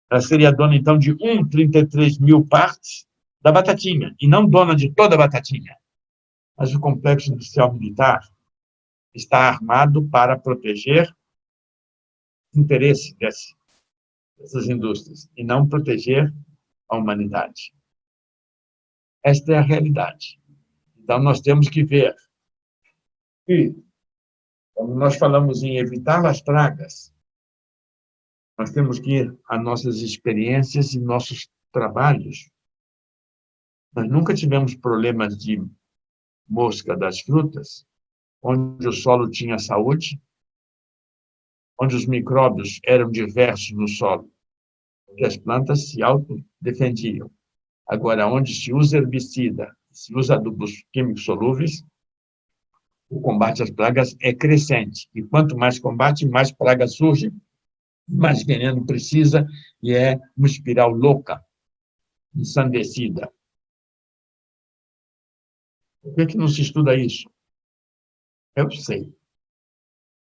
Ela seria dona, então, de 33 mil partes da batatinha, e não dona de toda a batatinha. Mas o complexo industrial militar está armado para proteger o interesse dessas indústrias, e não proteger a humanidade. Esta é a realidade. Então, nós temos que ver que, quando nós falamos em evitar as pragas, nós temos que ir às nossas experiências e nossos trabalhos. Nós nunca tivemos problemas de mosca das frutas, onde o solo tinha saúde, onde os micróbios eram diversos no solo, porque as plantas se autodefendiam. Agora, onde se usa herbicida, se usa adubos químicos solúveis, o combate às pragas é crescente. E quanto mais combate, mais pragas surgem, mais veneno precisa, e é uma espiral louca, ensandecida. Por que não se estuda isso? Eu sei.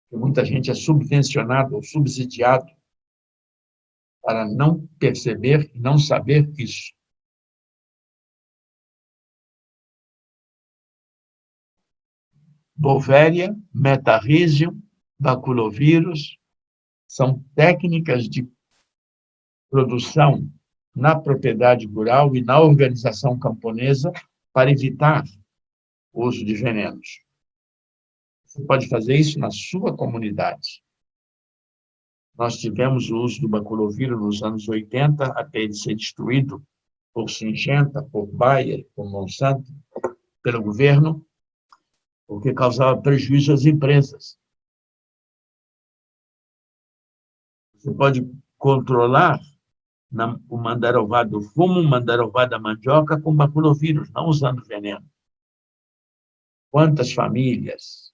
Que muita gente é subvencionada ou subsidiado para não perceber e não saber isso. Bovéria, metarrísio, baculovírus são técnicas de produção na propriedade rural e na organização camponesa para evitar o uso de venenos. Você pode fazer isso na sua comunidade. Nós tivemos o uso do baculovírus nos anos 80, até ele ser destruído por Syngenta, por Bayer, por Monsanto, pelo governo, porque causava prejuízo às empresas. Você pode controlar o mandarová do fumo, o mandarová da mandioca com baculovírus, não usando veneno. Quantas famílias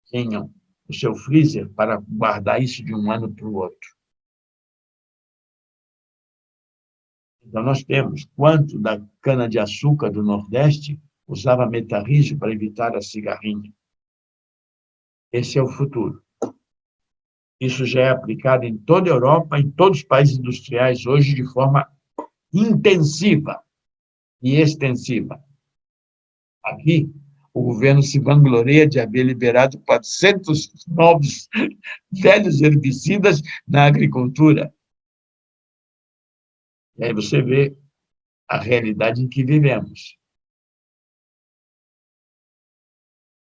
tinham o seu freezer para guardar isso de um ano para o outro? Então, nós temos quanto da cana-de-açúcar do Nordeste usava metarrísio para evitar a cigarrinha. Esse é o futuro. Isso já é aplicado em toda a Europa, em todos os países industriais hoje, de forma intensiva e extensiva. Aqui, o governo se vangloria de haver liberado 400 novos velhos herbicidas na agricultura. E aí você vê a realidade em que vivemos.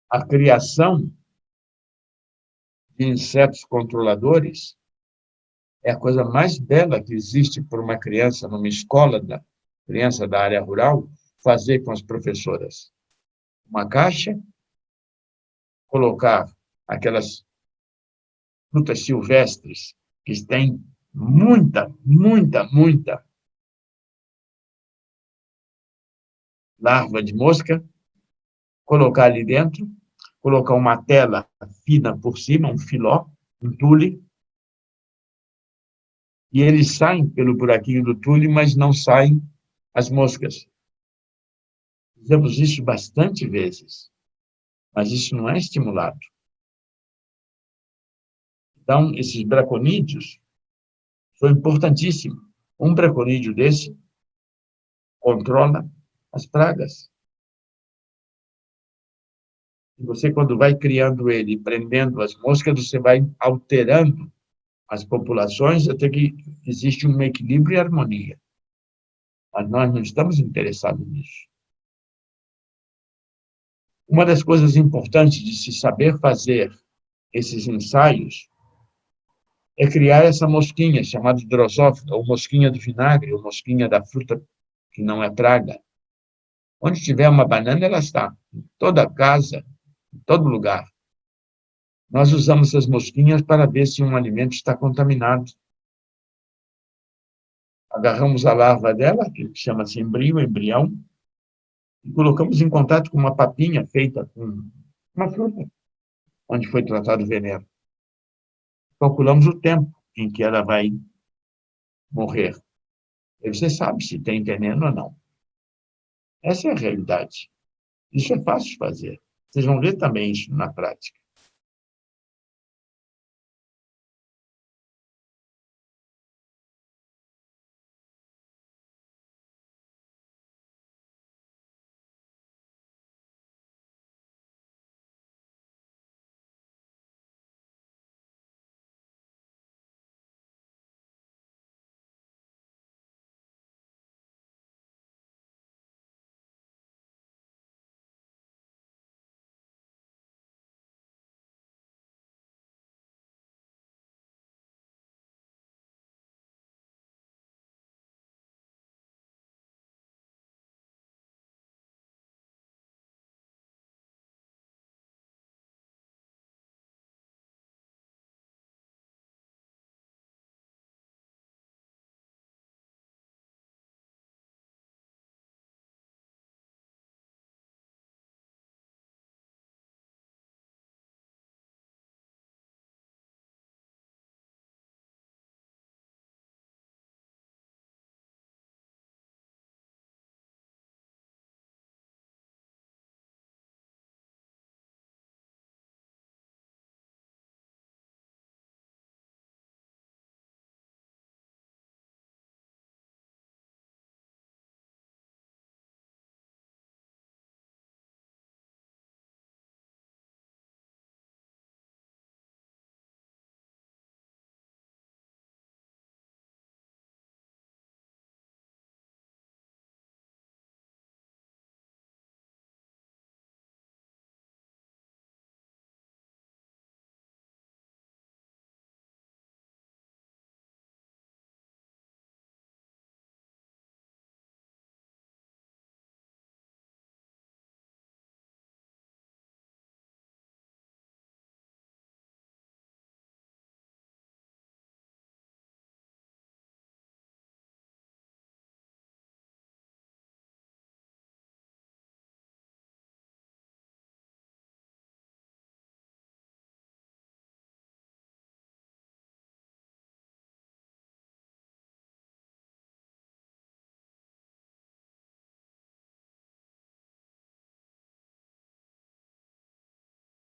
A criação de insetos controladores é a coisa mais bela que existe por uma criança numa escola, criança da área rural, fazer com as professoras. Uma caixa, colocar aquelas frutas silvestres que têm muita larva de mosca, colocar ali dentro, colocar uma tela fina por cima, um filó, um tule, e eles saem pelo buraquinho do tule, mas não saem as moscas. Fizemos isso bastante vezes, mas isso não é estimulado. Então, esses braconídeos são importantíssimos. Um braconídeo desse controla as pragas. E você, quando vai criando ele, prendendo as moscas, você vai alterando as populações até que existe um equilíbrio e harmonia. Mas nós não estamos interessados nisso. Uma das coisas importantes de se saber fazer esses ensaios é criar essa mosquinha, chamada drosófila, ou mosquinha do vinagre, ou mosquinha da fruta que não é praga. Onde tiver uma banana, ela está. Em toda casa, em todo lugar. Nós usamos as mosquinhas para ver se um alimento está contaminado. Agarramos a larva dela, que chama-se embrião, e colocamos em contato com uma papinha feita com uma fruta, onde foi tratado o veneno. Calculamos o tempo em que ela vai morrer. E você sabe se tem veneno ou não. Essa é a realidade. Isso é fácil de fazer. Vocês vão ver também isso na prática.